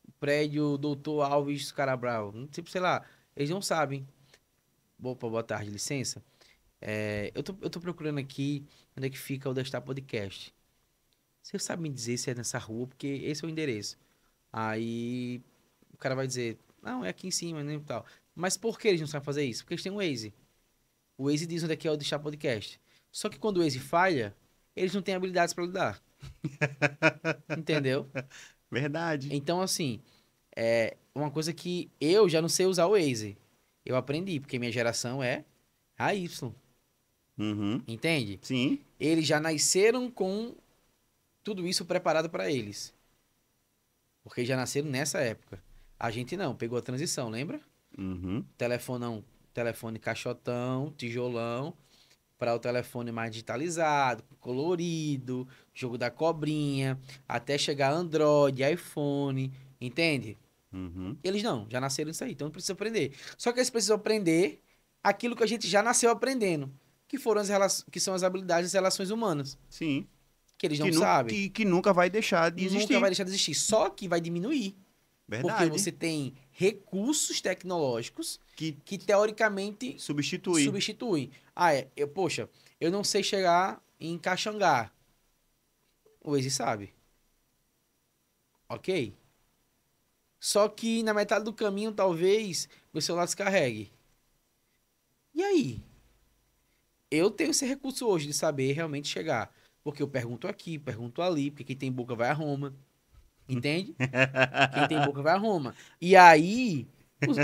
o prédio Doutor Alves Carabral? Tipo, sei lá, eles não sabem. Opa, boa tarde, licença. Eu tô procurando aqui onde é que fica o Destar Podcast. Você sabe me dizer se é nessa rua, porque esse é o endereço. Aí o cara vai dizer, não, é aqui em cima, né, e tal. Mas por que eles não sabem fazer isso? Porque eles têm um Waze. O Waze diz onde é que é o Deixar Podcast. Só que quando o Waze falha, eles não têm habilidades para lidar. Entendeu? Verdade. Então, assim, é uma coisa que eu já não sei usar o Waze. Eu aprendi, porque minha geração é a Y. Uhum, Entende? sim. Eles já nasceram com tudo isso preparado para eles. Porque já nasceram nessa época. A gente não, pegou a transição, lembra? Uhum, Telefonão, telefone caixotão, tijolão, para o telefone mais digitalizado, colorido, jogo da cobrinha, até chegar Android, iPhone, entende? uhum. Eles não, já nasceram isso aí, então precisa aprender. Só que eles precisam aprender aquilo que a gente já nasceu aprendendo, que foram que são as habilidades e relações humanas, Sim. que eles não sabem. Que nunca vai deixar de Nunca vai existir. deixar de existir, só que vai diminuir. Porque Verdade. você tem recursos tecnológicos Que que teoricamente substitui. substituem. Poxa, eu não sei chegar em Caxangá. O Waze sabe, ok? Só que na metade do caminho, talvez, meu celular descarregue. E aí? Eu tenho esse recurso hoje de saber realmente chegar. Porque eu pergunto aqui, pergunto ali, porque quem tem boca vai a Roma. Entende? Quem tem boca vai a Roma. E aí, os-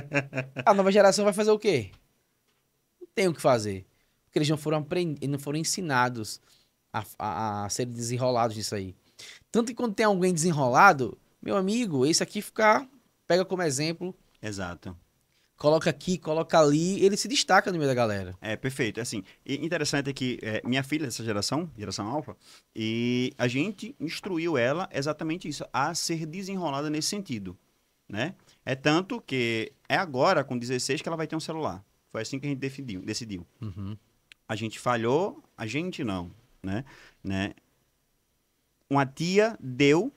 a nova geração vai fazer o quê? Não tem o que fazer. Porque eles não foram ensinados a serem desenrolados nisso aí. Tanto que quando tem alguém desenrolado, meu amigo, esse aqui pega como exemplo, Exato. coloca aqui, coloca ali, ele se destaca no meio da galera. É, perfeito. Assim, e interessante é que minha filha é dessa geração alfa, e a gente instruiu ela exatamente isso, a ser desenrolada nesse sentido, né? É tanto que é agora, com 16, que ela vai ter um celular. Foi assim que a gente decidiu. Uhum. A gente falhou, a gente não, né? Uma tia deu,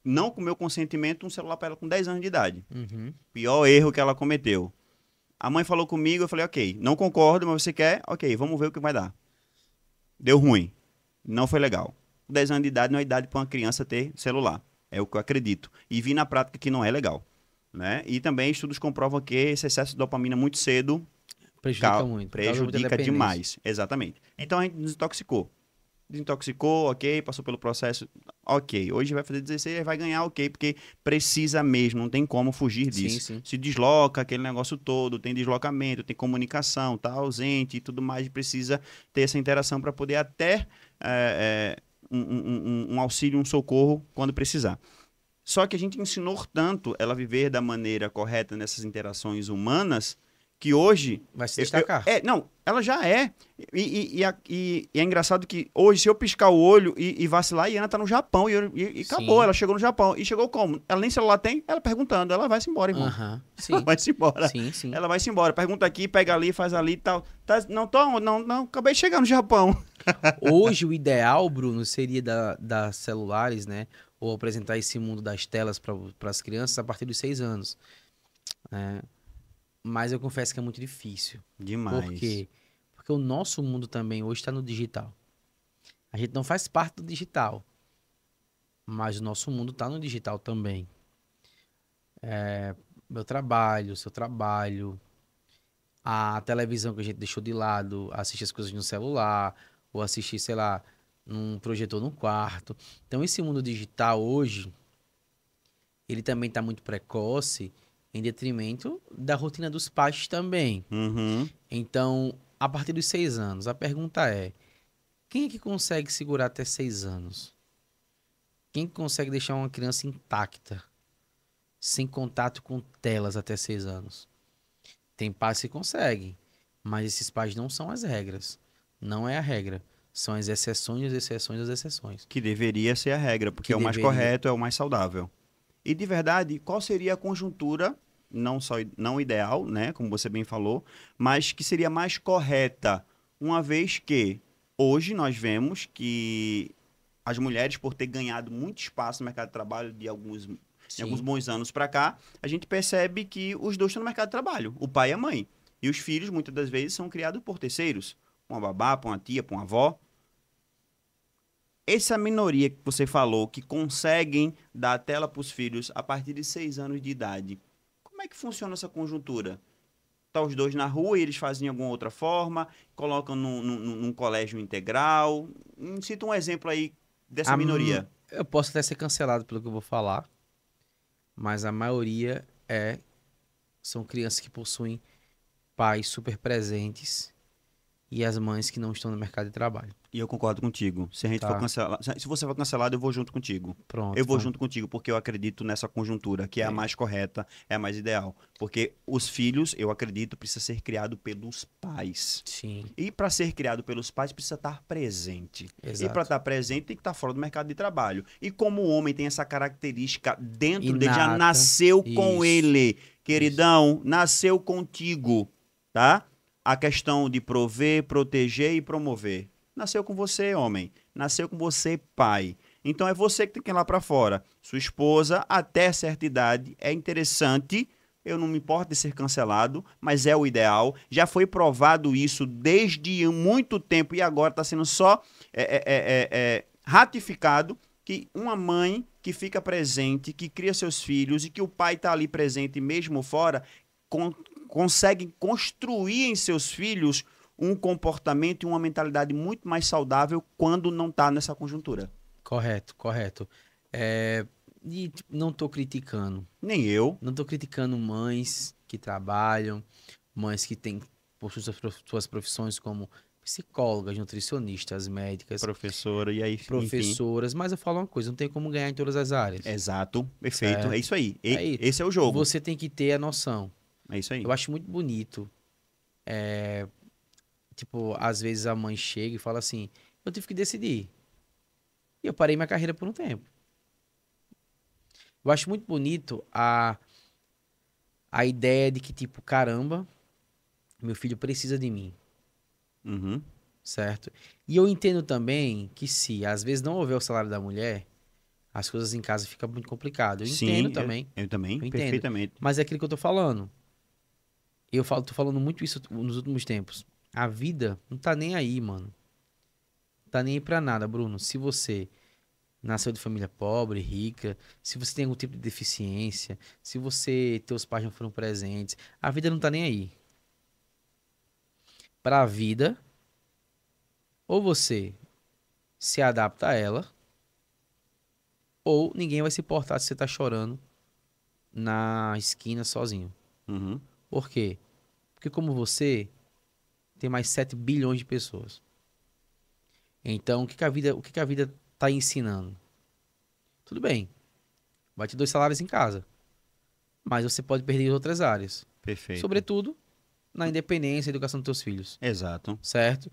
não com meu consentimento, um celular para ela com 10 anos de idade. Uhum. Pior erro que ela cometeu. A mãe falou comigo, eu falei, ok, não concordo, mas você quer? Ok, vamos ver o que vai dar. Deu ruim. Não foi legal. 10 anos de idade não é idade para uma criança ter celular. É o que eu acredito. E vi na prática que não é legal. Né? E também estudos comprovam que esse excesso de dopamina muito cedo Prejudica muito, causa muita prejudica dependência. demais. Exatamente. Então a gente desintoxicou. Desintoxicou, ok, passou pelo processo, ok. Hoje vai fazer 16, vai ganhar, ok, porque precisa mesmo, não tem como fugir Sim, disso. sim. Se desloca aquele negócio todo, tem deslocamento, tem comunicação, tá ausente e tudo mais, precisa ter essa interação para poder até um auxílio, um socorro quando precisar. Só que a gente ensinou tanto ela a viver da maneira correta nessas interações humanas que hoje... Vai se destacar. Não, ela já é. E é engraçado que hoje, se eu piscar o olho e vacilar, a Iana tá no Japão e acabou, Sim. ela chegou no Japão. E chegou como? Ela nem celular tem, ela perguntando, ela vai-se embora, irmão. Aham, sim. Ela vai-se embora. Sim, sim. Ela vai-se embora. Pergunta aqui, pega ali, faz ali e tal. Tá, não, acabei de chegar no Japão. Hoje, o ideal, Bruno, seria das celulares, né? Ou apresentar esse mundo das telas para as crianças a partir dos 6 anos. Né? Mas eu confesso que é muito difícil. Demais. Por quê? Porque o nosso mundo também hoje está no digital. A gente não faz parte do digital, mas o nosso mundo está no digital também. Meu trabalho, seu trabalho, a televisão que a gente deixou de lado, assistir as coisas no celular, ou assistir, sei lá, num projetor no quarto. Então, esse mundo digital hoje, ele também está muito precoce, em detrimento da rotina dos pais também. Uhum. Então, a partir dos 6 anos, a pergunta é: quem é que consegue segurar até 6 anos? Quem consegue deixar uma criança intacta, sem contato com telas até 6 anos? Tem pais que conseguem, mas esses pais não são as regras. Não é a regra. São as exceções, as exceções, as exceções. Que deveria ser a regra, porque Que é o mais deveria. correto, é o mais saudável. E de verdade, qual seria a conjuntura, não ideal, né, como você bem falou, mas que seria mais correta, uma vez que hoje nós vemos que as mulheres, por ter ganhado muito espaço no mercado de trabalho de alguns Sim. bons anos para cá, a gente percebe que os dois estão no mercado de trabalho, o pai e a mãe. E os filhos, muitas das vezes, são criados por terceiros, por uma babá, por uma tia, por uma avó. Essa minoria que você falou, que conseguem dar a tela para os filhos a partir de 6 anos de idade, como é que funciona essa conjuntura? Tá os dois na rua e eles fazem de alguma outra forma, colocam num colégio integral. Cita um exemplo aí dessa minoria. Eu posso até ser cancelado pelo que eu vou falar, mas a maioria são crianças que possuem pais super presentes e as mães que não estão no mercado de trabalho. E eu concordo contigo. Se a gente for Tá. cancelado, se você for cancelado, eu vou junto contigo. Pronto. Eu vou então, junto contigo porque eu acredito nessa conjuntura, que é a mais correta, é a mais ideal. Porque os filhos, eu acredito, precisa ser criado pelos pais. Sim, E para ser criado pelos pais, precisa estar presente. E para exato. estar presente, tem que estar fora do mercado de trabalho. E como o homem tem essa característica dentro dele, já Inata. nasceu com Isso. ele. Queridão, nasceu contigo, tá? A questão de prover, proteger e promover. Nasceu com você, homem. Nasceu com você, pai. Então é você que tem que ir lá para fora. Sua esposa, até certa idade, é interessante. Eu não me importo de ser cancelado, mas é o ideal. Já foi provado isso desde muito tempo e agora está sendo só ratificado que uma mãe que fica presente, que cria seus filhos e que o pai está ali presente mesmo fora, consegue construir em seus filhos um comportamento e uma mentalidade muito mais saudável quando não está nessa conjuntura. Correto, correto. E tipo, não tô criticando. Nem eu. Não tô criticando mães que trabalham, mães que têm por suas profissões como psicólogas, nutricionistas, médicas, Professora, e aí, professoras, mas eu falo uma coisa, não tem como ganhar em todas as áreas. enfim. Exato, perfeito. Certo. É isso aí. Aí, Esse é o jogo. Você tem que ter a noção. É isso aí. Eu acho muito bonito. Tipo, às vezes a mãe chega e fala assim: eu tive que decidir. E eu parei minha carreira por um tempo. Eu acho muito bonito a ideia de que, tipo, caramba, meu filho precisa de mim, Uhum. certo? E eu entendo também que se às vezes não houver o salário da mulher, as coisas em casa ficam muito complicadas. Eu entendo também, Eu também, eu entendo. perfeitamente. Mas é aquilo que eu tô falando. Tô falando muito isso nos últimos tempos. A vida não tá nem aí, mano. Não tá nem aí pra nada, Bruno. Se você nasceu de família pobre, rica, se você tem algum tipo de deficiência, se teus pais não foram presentes, a vida não tá nem aí. Pra vida, ou você se adapta a ela, ou ninguém vai se importar se você tá chorando na esquina sozinho. Uhum. Por quê? Porque como você, tem mais 7 bilhões de pessoas. Então, o que que a vida tá ensinando? Tudo bem, vai ter 2 salários em casa, mas você pode perder em outras áreas. Perfeito. Sobretudo, na independência e educação dos teus filhos, Exato. certo?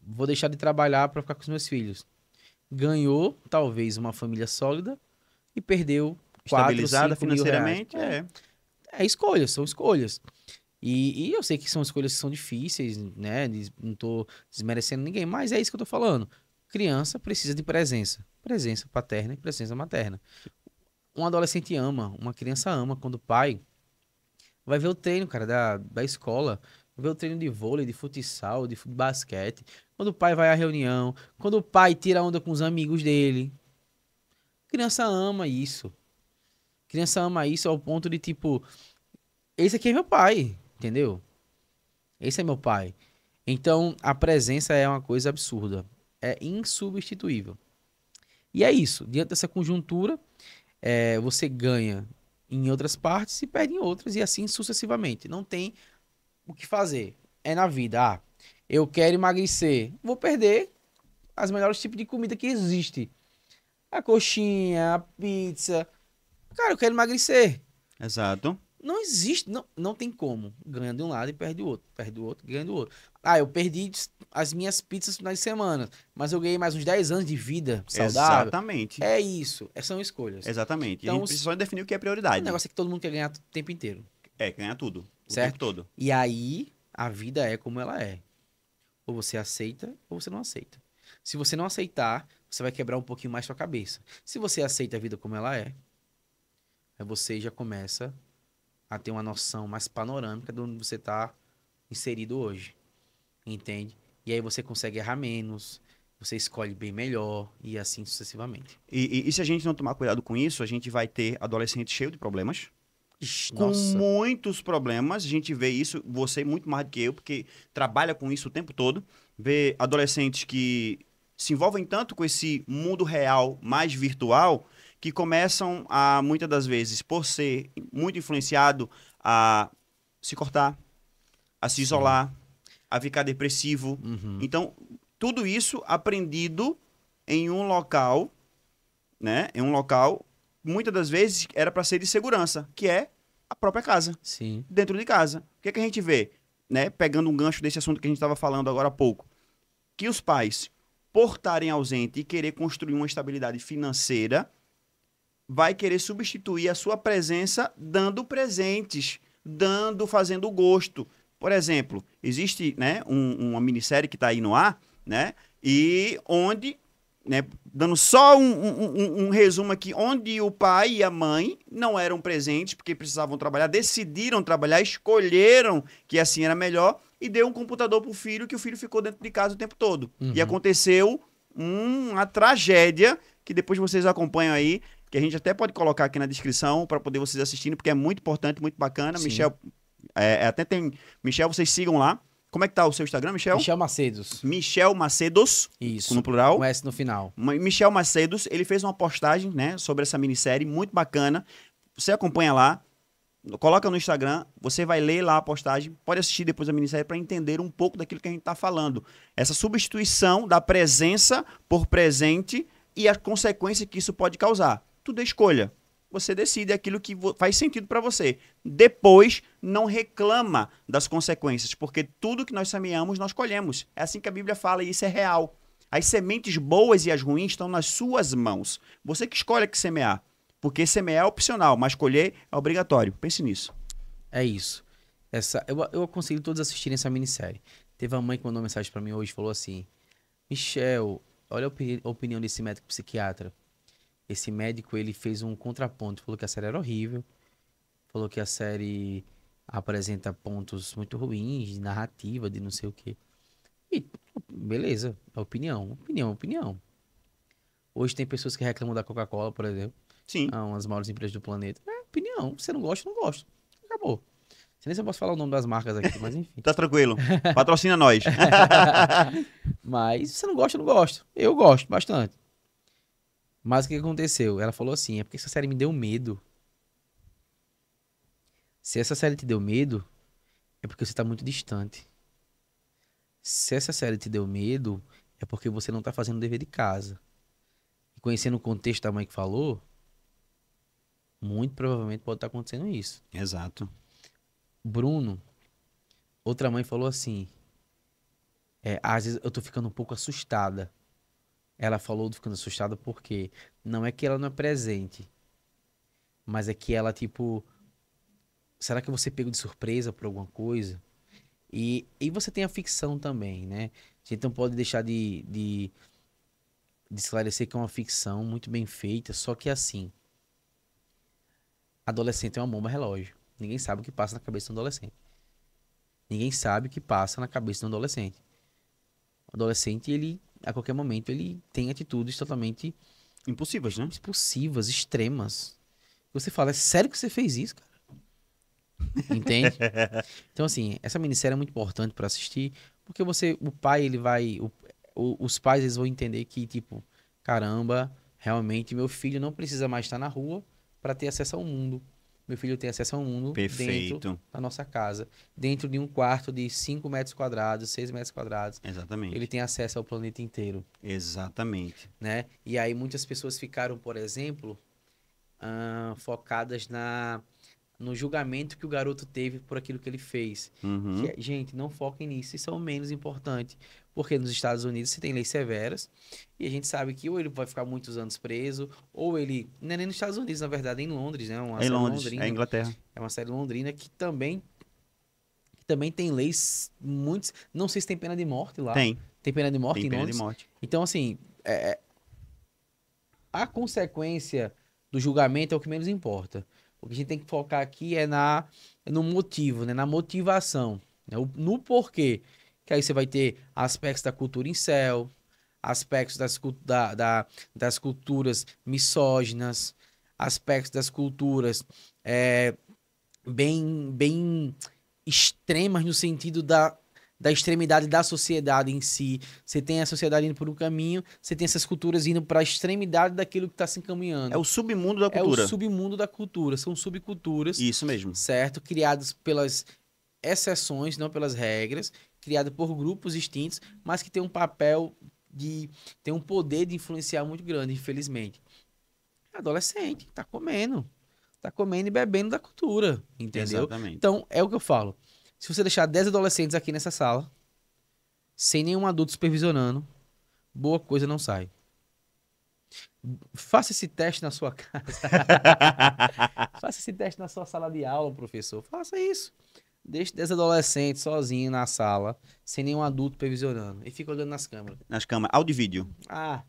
Vou deixar de trabalhar para ficar com os meus filhos. Ganhou, talvez, uma família sólida e perdeu 4, Estabilizada 5 mil reais. financeiramente, é. É escolhas, são escolhas. E eu sei que são escolhas que são difíceis, né? Não tô desmerecendo ninguém, mas é isso que eu tô falando. Criança precisa de presença. Presença paterna e presença materna. Um adolescente ama, uma criança ama quando o pai vai ver o treino, cara, da escola, vai ver o treino de vôlei, de futsal, de basquete. Quando o pai vai à reunião, quando o pai tira onda com os amigos dele. Criança ama isso. Criança ama isso ao ponto de, tipo, esse aqui é meu pai, entendeu? Esse é meu pai. Então, a presença é uma coisa absurda. É insubstituível. E é isso. Diante dessa conjuntura, você ganha em outras partes e perde em outras, e assim sucessivamente. Não tem o que fazer. É na vida. Eu quero emagrecer. Vou perder os melhores tipos de comida que existe. A coxinha, a pizza. Cara, eu quero emagrecer. Exato. Não existe, não tem como. Ganha de um lado e perde do outro. Perde do outro, ganha do outro. Eu perdi as minhas pizzas nas semanas, mas eu ganhei mais uns 10 anos de vida saudável. Exatamente. É isso. São escolhas. Exatamente. Então, a gente precisa só definir o que é O prioridade. negócio é que todo mundo quer ganhar o tempo inteiro. Ganhar tudo. O Certo? tempo todo. E aí, a vida é como ela é. Ou você aceita, ou você não aceita. Se você não aceitar, você vai quebrar um pouquinho mais sua cabeça. Se você aceita a vida como ela é, aí você já começa a ter uma noção mais panorâmica de onde você está inserido hoje. Entende? E aí você consegue errar menos, você escolhe bem melhor e assim sucessivamente. E se a gente não tomar cuidado com isso, a gente vai ter adolescente cheio de problemas. Ixi, Com nossa. muitos problemas. A gente vê isso, você muito mais do que eu, porque trabalha com isso o tempo todo. Vê adolescentes que se envolvem tanto com esse mundo real mais virtual que começam a, muitas das vezes, por ser muito influenciado, a se cortar, a se isolar, a ficar depressivo. Uhum. Então, tudo isso aprendido em um local, né? Em um local, muitas das vezes, era para ser de segurança, que é a própria casa, Sim. dentro de casa. O que é que a gente vê? Né? Pegando um gancho desse assunto que a gente estava falando agora há pouco. Que os pais, por estarem ausentes e querer construir uma estabilidade financeira, vai querer substituir a sua presença dando presentes, fazendo gosto. Por exemplo, existe, né, uma minissérie que está aí no ar, né, e onde, né, dando só um resumo aqui, onde o pai e a mãe não eram presentes porque precisavam trabalhar, decidiram trabalhar, escolheram que assim era melhor e deu um computador para o filho, que o filho ficou dentro de casa o tempo todo. E aconteceu uma tragédia que depois vocês acompanham aí, que a gente até pode colocar aqui na descrição para poder vocês assistirem, porque é muito importante, muito bacana. Sim. Michel, até tem... Michel, vocês sigam lá. Como é que tá o seu Instagram, Michel? Michel Macedos. Michel Macedos, Isso. no plural. Com S no final. Michel Macedos, ele fez uma postagem, né, sobre essa minissérie, muito bacana. Você acompanha lá, coloca no Instagram, você vai ler lá a postagem, pode assistir depois a minissérie para entender um pouco daquilo que a gente está falando. Essa substituição da presença por presente e a consequência que isso pode causar. Tudo é escolha. Você decide aquilo que faz sentido para você. Depois, não reclama das consequências, porque tudo que nós semeamos, nós colhemos. É assim que a Bíblia fala e isso é real. As sementes boas e as ruins estão nas suas mãos. Você que escolhe que semear. Porque semear é opcional, mas colher é obrigatório. Pense nisso. É isso. Eu aconselho todos a assistirem essa minissérie. Teve uma mãe que mandou uma mensagem pra mim hoje e falou assim: Michel, olha a opinião desse médico psiquiatra. Esse médico, ele fez um contraponto. Falou que a série era horrível. Falou que a série apresenta pontos muito ruins, de narrativa, de não sei o quê. E, beleza, é opinião. Opinião. Hoje tem pessoas que reclamam da Coca-Cola, por exemplo. Sim. Uma das maiores empresas do planeta. É opinião. Você não gosta, não gosta. Acabou. Não sei nem se eu posso falar o nome das marcas aqui, mas enfim. Tá tranquilo. Patrocina nós. Mas se você não gosta, não gosta. Eu gosto bastante. Mas o que aconteceu? Ela falou assim, é porque essa série me deu medo. Se essa série te deu medo, é porque você tá muito distante. Se essa série te deu medo, é porque você não tá fazendo o dever de casa. E conhecendo o contexto da mãe que falou, muito provavelmente pode estar acontecendo isso. Exato. Bruno, outra mãe falou assim, às vezes eu tô ficando um pouco assustada. Ela falou ficando assustada porque não é que ela não é presente, mas é que ela, tipo, será que você pegou de surpresa por alguma coisa? E você tem a ficção também, né? A gente não pode deixar de esclarecer que é uma ficção muito bem feita, só que assim, adolescente é uma bomba relógio. Ninguém sabe o que passa na cabeça de um adolescente. Ninguém sabe o que passa na cabeça de um adolescente. O adolescente, ele, a qualquer momento, ele tem atitudes totalmente Impossíveis, né? expulsivas, extremas. Você fala, é sério que você fez isso, cara? Entende? Então, assim, essa minissérie é muito importante pra assistir, porque o pai, ele vai, os pais, eles vão entender que, tipo, caramba, realmente meu filho não precisa mais estar na rua pra ter acesso ao mundo. Meu filho tem acesso ao mundo dentro Perfeito. da nossa casa, dentro de um quarto de 5 metros quadrados, 6 metros quadrados. Ele Exatamente. tem acesso ao planeta inteiro, Exatamente. né? E aí muitas pessoas ficaram, por exemplo, focadas no julgamento que o garoto teve por aquilo que ele fez. Uhum. Gente, não foquem nisso, isso é o menos importante. Porque nos Estados Unidos você tem leis severas e a gente sabe que ou ele vai ficar muitos anos preso, ou ele. Não é nem nos Estados Unidos, na verdade, é em Londres, né? Uma É em série Londres, é londrina. Inglaterra. É uma série londrina que também tem leis muitos. Não sei se tem pena de morte lá. Tem. Tem pena de morte Tem em pena de Londres. morte. Então, assim, a consequência do julgamento é o que menos importa. O que a gente tem que focar aqui no motivo, né? Na motivação, né? No porquê. Que aí você vai ter aspectos da cultura incel, aspectos das culturas misóginas, aspectos das culturas bem extremas no sentido da extremidade da sociedade em si. Você tem a sociedade indo por um caminho, você tem essas culturas indo para a extremidade daquilo que está se É encaminhando. o submundo da É o cultura. submundo da cultura, são subculturas, Isso mesmo. certo? Criadas pelas exceções, não pelas regras, criadas por grupos distintos, mas que tem um papel tem um poder de influenciar muito grande, infelizmente. Adolescente, tá comendo e bebendo da cultura, entendeu? Exatamente. Então, é o que eu falo. Se você deixar 10 adolescentes aqui nessa sala, sem nenhum adulto supervisionando, boa coisa não sai. Faça esse teste na sua casa. Faça esse teste na sua sala de aula, professor. Faça isso. Deixe 10 adolescentes sozinhos na sala, sem nenhum adulto supervisionando. E fica olhando nas câmeras. Nas câmeras. Áudio e vídeo. Ah,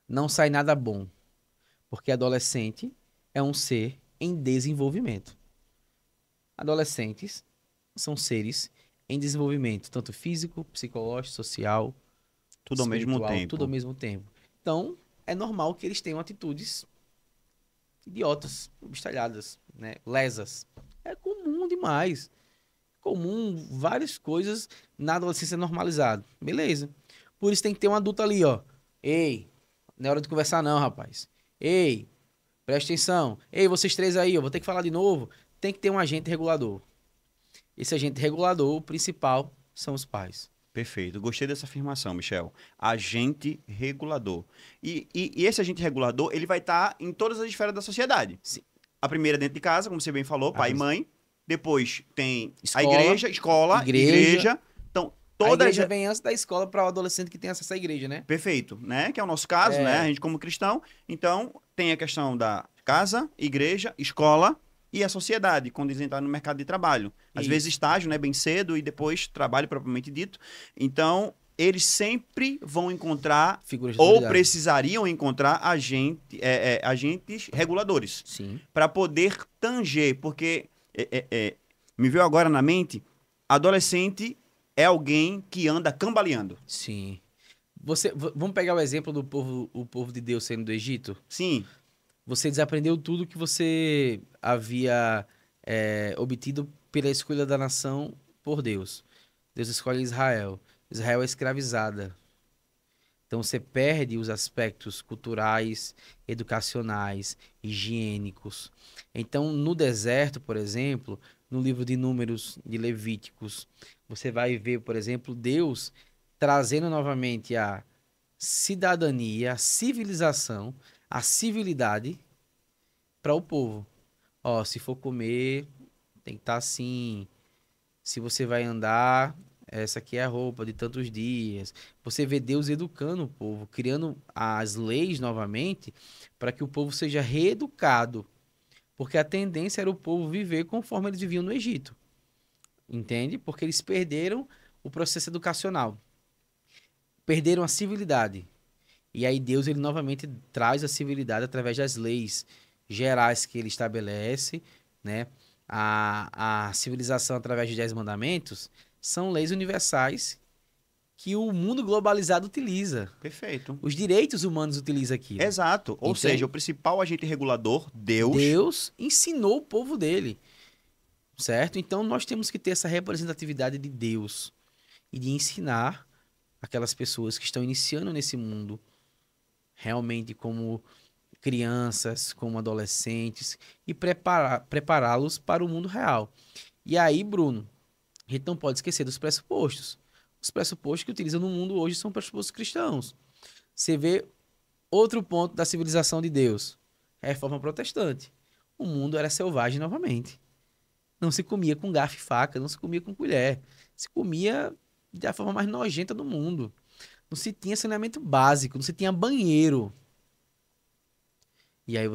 não sai nada bom. Porque adolescente é um ser em desenvolvimento. Adolescentes são seres em desenvolvimento, tanto físico, psicológico, social, Tudo ao mesmo espiritual, tudo ao tempo. mesmo tempo. Então, é normal que eles tenham atitudes idiotas, bestalhadas, né? Lesas. É comum demais. Comum, várias coisas na adolescência normalizado. Beleza. Por isso tem que ter um adulto ali, ó. Ei, não é hora de conversar não, rapaz. Ei, presta atenção. Ei, vocês três aí, eu vou ter que falar de novo. Tem que ter um agente regulador. Esse agente regulador, o principal, são os pais. Perfeito. Gostei dessa afirmação, Michel. Agente regulador. E esse agente regulador, ele vai estar em todas as esferas da sociedade. Sim. A primeira dentro de casa, como você bem falou, pai e mãe. Depois tem a Escola, igreja, escola, igreja. Então, A todas... igreja vem antes da escola para o adolescente que tem acesso à igreja, né? Perfeito, né? Que é o nosso caso, né? A gente como cristão. Então, tem a questão da casa, igreja, escola e a sociedade, quando eles entrarem no mercado de trabalho. Às Isso. vezes estágio, né? Bem cedo e depois trabalho propriamente dito. Então, eles sempre vão encontrar Figuras de ou autoridade. precisariam encontrar agentes reguladores Sim. para poder tanger, porque me veio agora na mente, adolescente é alguém que anda cambaleando. Sim. Vamos pegar o exemplo do o povo de Deus saindo do Egito? Sim, Você desaprendeu tudo que você havia obtido pela escolha da nação por Deus. Deus escolhe Israel. Israel é escravizada. Então você perde os aspectos culturais, educacionais, higiênicos. Então no deserto, por exemplo, no livro de Números, de Levíticos, você vai ver, por exemplo, Deus trazendo novamente a cidadania, a civilização, a civilidade para o povo. Ó, se for comer, tem que estar assim. Se você vai andar, essa aqui é a roupa de tantos dias. Você vê Deus educando o povo, criando as leis novamente para que o povo seja reeducado. Porque a tendência era o povo viver conforme eles viviam no Egito. Entende? Porque eles perderam o processo educacional. Perderam a civilidade. E aí Deus, ele novamente traz a civilidade através das leis gerais que ele estabelece, né? A civilização através dos 10 mandamentos são leis universais que o mundo globalizado utiliza. Perfeito. Os direitos humanos utilizam aquilo. Exato. Ou Entende? seja, o principal agente regulador, Deus. Deus ensinou o povo dele, certo? Então nós temos que ter essa representatividade de Deus e de ensinar aquelas pessoas que estão iniciando nesse mundo, realmente como crianças, como adolescentes, e prepará-los para o mundo real. E aí, Bruno, a gente não pode esquecer dos pressupostos. Os pressupostos que utilizam no mundo hoje são pressupostos cristãos. Você vê outro ponto da civilização de Deus, a reforma protestante. O mundo era selvagem novamente. Não se comia com garfo e faca, não se comia com colher. Se comia da forma mais nojenta do mundo. Não se tinha saneamento básico, não se tinha banheiro. E aí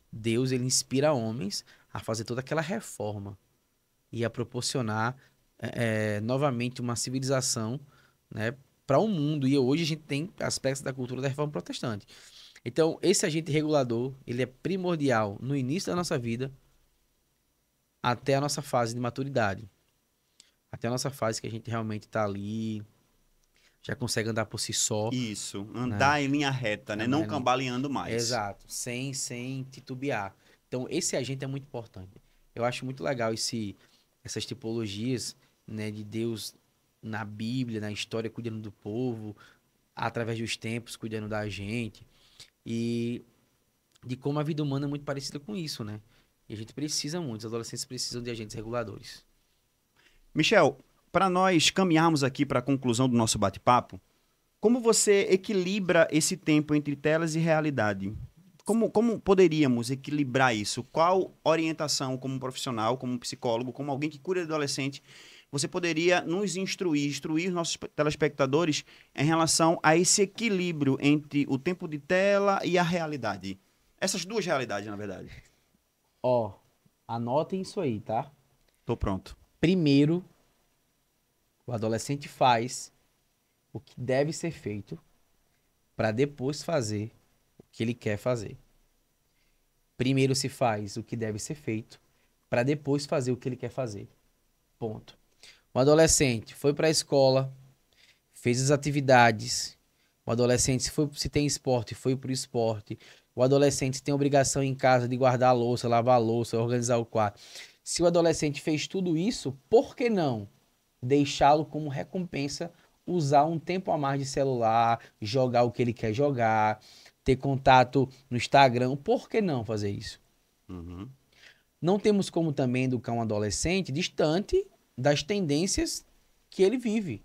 Deus, ele inspira homens a fazer toda aquela reforma e a proporcionar novamente uma civilização, né, para o mundo. E hoje a gente tem aspectos da cultura da reforma protestante. Então, esse agente regulador, ele é primordial no início da nossa vida até a nossa fase de maturidade. Até a nossa fase que a gente realmente está ali, já consegue andar por si só. Isso, andar em linha reta, né? Não cambaleando mais. Exato, sem titubear. Então, esse agente é muito importante. Eu acho muito legal essas tipologias, né, de Deus na Bíblia, na história, cuidando do povo, através dos tempos, cuidando da gente. E de como a vida humana é muito parecida com isso, né? E a gente precisa muito, os adolescentes precisam de agentes reguladores. Michel, para nós caminharmos aqui para a conclusão do nosso bate-papo, como você equilibra esse tempo entre telas e realidade? Como poderíamos equilibrar isso? Qual orientação como profissional, como psicólogo, como alguém que cuida de adolescente, você poderia nos instruir os nossos telespectadores em relação a esse equilíbrio entre o tempo de tela e a realidade? Essas duas realidades, na verdade. Ó, anotem isso aí, tá? Tô pronto. Primeiro, o adolescente faz o que deve ser feito para depois fazer o que ele quer fazer. Primeiro se faz o que deve ser feito para depois fazer o que ele quer fazer. Ponto. O adolescente foi para a escola, fez as atividades. O adolescente, se tem esporte, foi para o esporte. O adolescente tem obrigação em casa de guardar a louça, lavar a louça, organizar o quarto. Se o adolescente fez tudo isso, por que não deixá-lo como recompensa, usar um tempo a mais de celular, jogar o que ele quer jogar, ter contato no Instagram? Por que não fazer isso? Uhum. Não temos como também educar um adolescente distante das tendências que ele vive.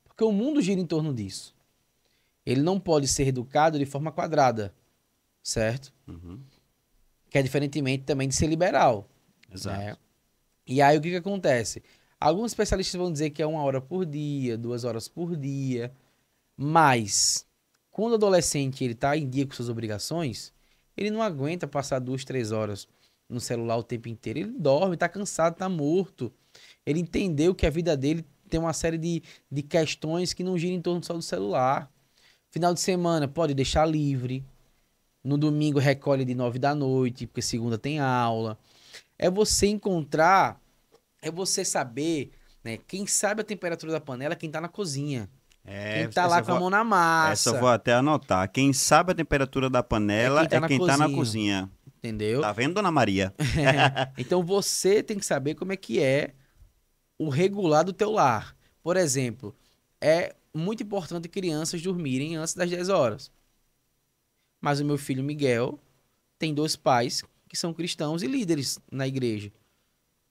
Porque o mundo gira em torno disso. Ele não pode ser educado de forma quadrada, certo? Uhum. Que é diferentemente também de ser liberal. Exato. Né? E aí o que acontece? Alguns especialistas vão dizer que é 1 hora por dia, 2 horas por dia, mas quando o adolescente está em dia com suas obrigações, ele não aguenta passar 2, 3 horas no celular o tempo inteiro. Ele dorme, está cansado, está morto. Ele entendeu que a vida dele tem uma série de questões que não giram em torno só do celular. Final de semana pode deixar livre. No domingo recolhe de 9 da noite, porque segunda tem aula. É você encontrar, é você saber, né? Quem sabe a temperatura da panela é quem tá na cozinha. Quem tá lá com a mão na massa. Essa eu vou até anotar. Quem sabe a temperatura da panela é quem tá na cozinha. Entendeu? Tá vendo, Dona Maria? Então você tem que saber como é que é o regular do teu lar. Por exemplo, é muito importante crianças dormirem antes das 10 horas. Mas o meu filho Miguel tem 2 pais que são cristãos e líderes na igreja.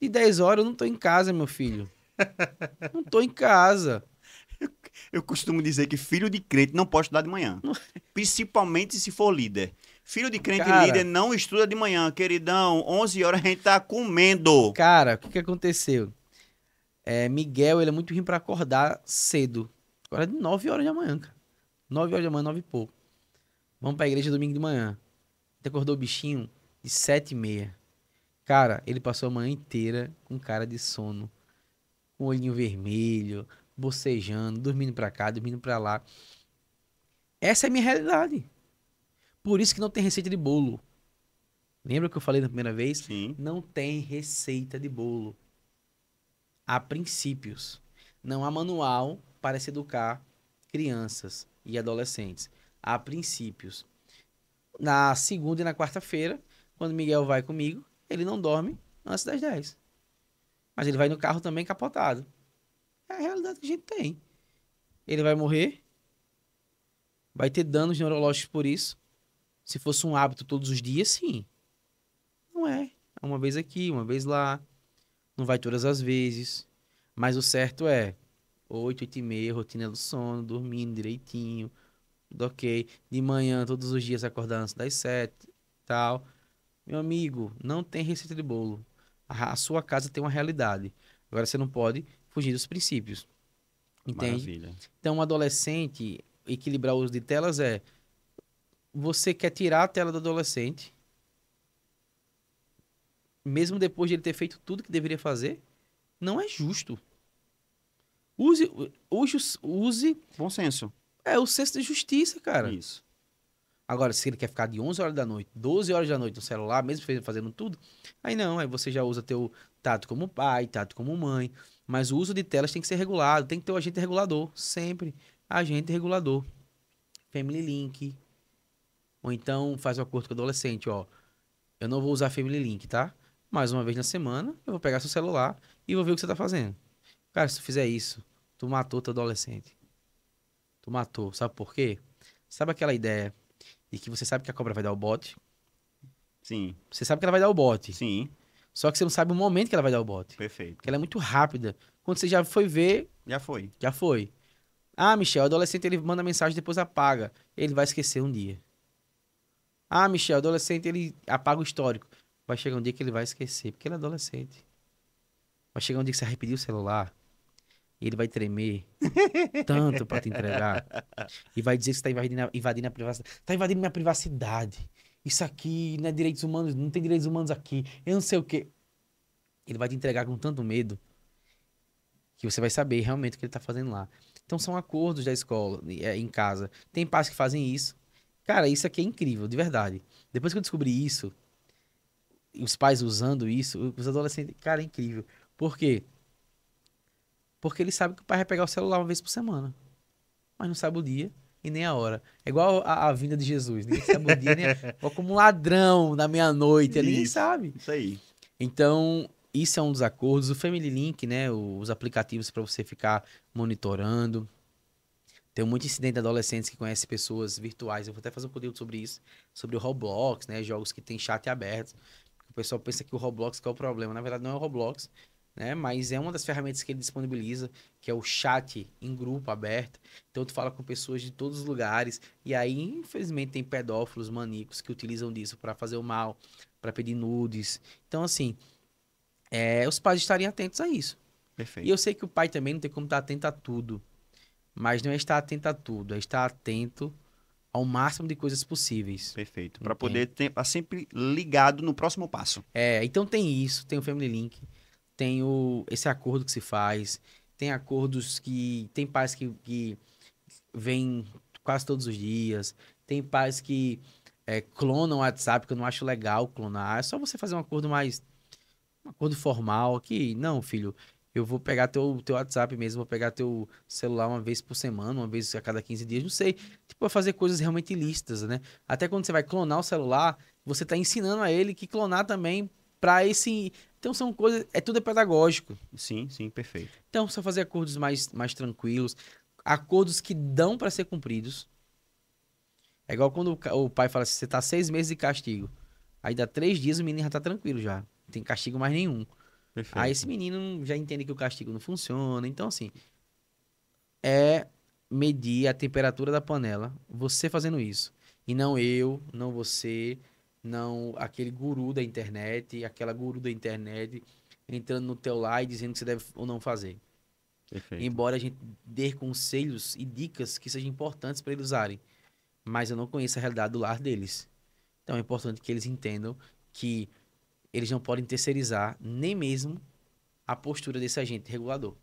De 10 horas eu não tô em casa, meu filho. Não tô em casa. Eu costumo dizer que filho de crente não pode estudar de manhã. Principalmente se for líder. Filho de crente Cara, líder não estuda de manhã, queridão. 11 horas a gente tá comendo. cara, o que que aconteceu? Miguel, ele é muito ruim pra acordar cedo. Agora de 9 horas da manhã, cara. 9 horas da manhã, 9 e pouco. Vamos pra igreja domingo de manhã. Ele acordou o bichinho de 7h30. Cara, ele passou a manhã inteira com cara de sono, com o olhinho vermelho, bocejando, dormindo pra cá, dormindo pra lá. Essa é a minha realidade. Por isso que não tem receita de bolo. Lembra que eu falei na primeira vez? Sim. Não tem receita de bolo. Há princípios. Não há manual para se educar crianças e adolescentes. Há princípios. Na segunda e na quarta-feira, quando Miguel vai comigo, ele não dorme antes das 10. Mas ele vai no carro também capotado. É a realidade que a gente tem. Ele vai morrer, vai ter danos neurológicos por isso. Se fosse um hábito todos os dias, sim. Não é. É uma vez aqui, uma vez lá. Não vai todas as vezes. Mas o certo é 8, 8h30, rotina do sono, dormindo direitinho. Tudo ok. De manhã, todos os dias, acordar antes das 7, tal. Meu amigo, não tem receita de bolo. A sua casa tem uma realidade. Agora você não pode fugir dos princípios. Entende? Maravilha. Então, um adolescente, equilibrar o uso de telas é: você quer tirar a tela do adolescente, mesmo depois de ele ter feito tudo que deveria fazer? Não é justo. Use Bom senso. o senso de justiça, cara. Isso. Agora, se ele quer ficar de 11 horas da noite, 12 horas da noite no celular, mesmo fazendo tudo, aí não, aí você já usa teu tato como pai, tato como mãe. Mas o uso de telas tem que ser regulado, tem que ter o agente regulador, sempre. Agente regulador. Family Link. Ou então faz um acordo com o adolescente, ó. Eu não vou usar Family Link, tá? Mais uma vez na semana, eu vou pegar seu celular e vou ver o que você tá fazendo. Cara, se tu fizer isso, tu matou teu adolescente. Tu matou. Sabe por quê? Sabe aquela ideia de que você sabe que a cobra vai dar o bote? Sim. Você sabe que ela vai dar o bote. Sim. Só que você não sabe o momento que ela vai dar o bote. Perfeito. Porque ela é muito rápida. Quando você já foi ver, Já foi. já foi. Ah, Michel, o adolescente ele manda mensagem e depois apaga. Ele vai esquecer um dia. Ah, Michel, o adolescente ele apaga o histórico. Vai chegar um dia que ele vai esquecer, porque ele é adolescente. Vai chegar um dia que você vai repetir o celular e ele vai tremer tanto pra te entregar e vai dizer que você tá invadindo a privacidade. Tá invadindo minha privacidade. Isso aqui não é direitos humanos, não tem direitos humanos aqui. Eu não sei o quê. Ele vai te entregar com tanto medo que você vai saber realmente o que ele tá fazendo lá. Então são acordos da escola, em casa. Tem pais que fazem isso. Cara, isso aqui é incrível, de verdade. Depois que eu descobri isso, e os pais usando isso, os adolescentes, cara, é incrível. Por quê? Porque ele sabe que o pai vai pegar o celular uma vez por semana, mas não sabe o dia e nem a hora. É igual a vinda de Jesus, ninguém sabe o dia, nem ou como um ladrão na meia-noite, ninguém Isso. sabe. Isso aí. Então, isso é um dos acordos. O Family Link, né, os aplicativos para você ficar monitorando. Tem muito incidente de adolescentes que conhecem pessoas virtuais. Eu vou até fazer um conteúdo sobre isso, sobre o Roblox, né, jogos que tem chat aberto. O pessoal pensa que o Roblox que é o problema. Na verdade, não é o Roblox, né? Mas é uma das ferramentas que ele disponibiliza, que é o chat em grupo aberto. Então, tu fala com pessoas de todos os lugares. E aí, infelizmente, tem pedófilos, maníacos que utilizam disso para fazer o mal, para pedir nudes. Então, assim, os pais estarem atentos a isso. E Perfeito. eu sei que o pai também não tem como estar atento a tudo. Mas não é estar atento a tudo, é estar atento ao máximo de coisas possíveis. Perfeito. Para Entende? poder estar sempre ligado no próximo passo. Então tem isso, tem o Family Link, tem esse acordo que se faz, tem acordos que. Tem pais que vêm quase todos os dias, tem pais que clonam o WhatsApp, que eu não acho legal clonar. É só você fazer um acordo formal que, não, filho, eu vou pegar teu WhatsApp mesmo, vou pegar teu celular uma vez por semana, uma vez a cada 15 dias, não sei. Tipo, fazer coisas realmente ilícitas, né? Até quando você vai clonar o celular, você tá ensinando a ele que clonar também para esse. Então são coisas. Tudo é pedagógico. Sim, sim, perfeito. Então, só fazer acordos mais tranquilos, acordos que dão para ser cumpridos. É igual quando o pai fala assim: você tá 6 meses de castigo. Aí dá 3 dias, o menino já tá tranquilo já. Não tem castigo mais nenhum. Aí esse Perfeito. menino já entende que o castigo não funciona. Então, assim, é medir a temperatura da panela, você fazendo isso. E não eu, não você, não aquele guru da internet, aquela guru da internet entrando no teu lá e dizendo que você deve ou não fazer. Perfeito. Embora a gente dê conselhos e dicas que sejam importantes para eles usarem, mas eu não conheço a realidade do lar deles. Então é importante que eles entendam que eles não podem terceirizar nem mesmo a postura desse agente regulador.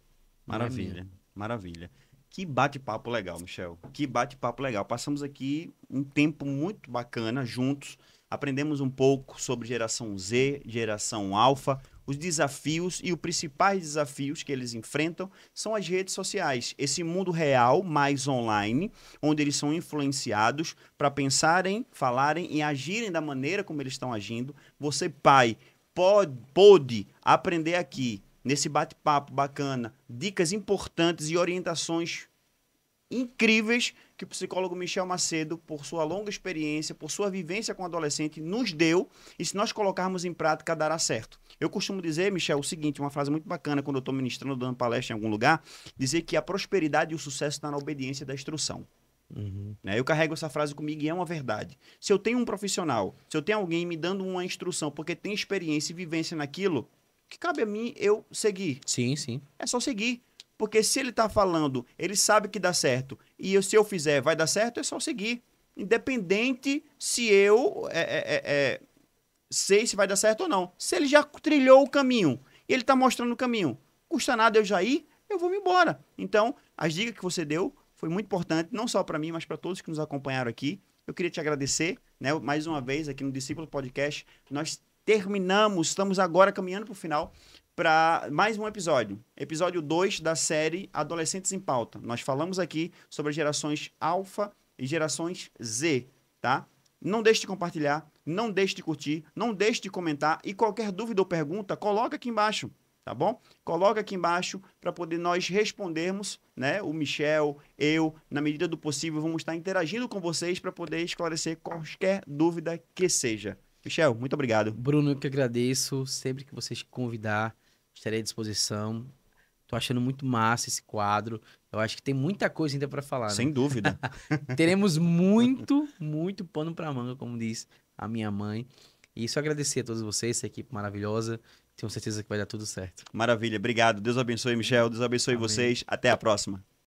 Não é minha. Maravilha, maravilha. Que bate-papo legal, Michel. Que bate-papo legal. Passamos aqui um tempo muito bacana juntos. Aprendemos um pouco sobre geração Z, geração Alfa, os desafios e os principais desafios que eles enfrentam são as redes sociais. Esse mundo real, mais online, onde eles são influenciados para pensarem, falarem e agirem da maneira como eles estão agindo. Você, pai, pôde aprender aqui nesse bate-papo bacana, dicas importantes e orientações incríveis que o psicólogo Michel Macedo, por sua longa experiência, por sua vivência com adolescente, nos deu, e se nós colocarmos em prática, dará certo. Eu costumo dizer, Michel, o seguinte, uma frase muito bacana quando eu estou ministrando, dando palestra em algum lugar, dizer que a prosperidade e o sucesso estão na obediência da instrução. Né? Eu carrego essa frase comigo e é uma verdade. Se eu tenho um profissional, se eu tenho alguém me dando uma instrução, porque tem experiência e vivência naquilo, que cabe a mim eu seguir. Sim, sim. É só seguir. Porque se ele está falando, ele sabe que dá certo, e se eu fizer vai dar certo, é só seguir. Independente se eu sei se vai dar certo ou não. Se ele já trilhou o caminho, e ele está mostrando o caminho, custa nada eu já ir, eu vou me embora. Então, as dicas que você deu foi muito importante, não só para mim, mas para todos que nos acompanharam aqui. Eu queria te agradecer, né, mais uma vez aqui no Discípulo Podcast. Nós terminamos, estamos agora caminhando para o final, para mais um episódio. Episódio 2 da série Adolescentes em Pauta. Nós falamos aqui sobre as gerações Alfa e gerações Z, tá? Não deixe de compartilhar, não deixe de curtir, não deixe de comentar e qualquer dúvida ou pergunta, coloca aqui embaixo, tá bom? Coloca aqui embaixo para poder nós respondermos, né? O Michel, eu, na medida do possível, vamos estar interagindo com vocês para poder esclarecer qualquer dúvida que seja. Michel, muito obrigado. Bruno, eu que agradeço. Sempre que vocês convidar, estarei à disposição. Tô achando muito massa esse quadro. Eu acho que tem muita coisa ainda para falar, né? Sem dúvida. Teremos muito, muito pano para manga, como diz a minha mãe. E só agradecer a todos vocês, essa equipe maravilhosa. Tenho certeza que vai dar tudo certo. Maravilha, obrigado. Deus abençoe, Michel. Deus abençoe Amém. vocês. Até a próxima.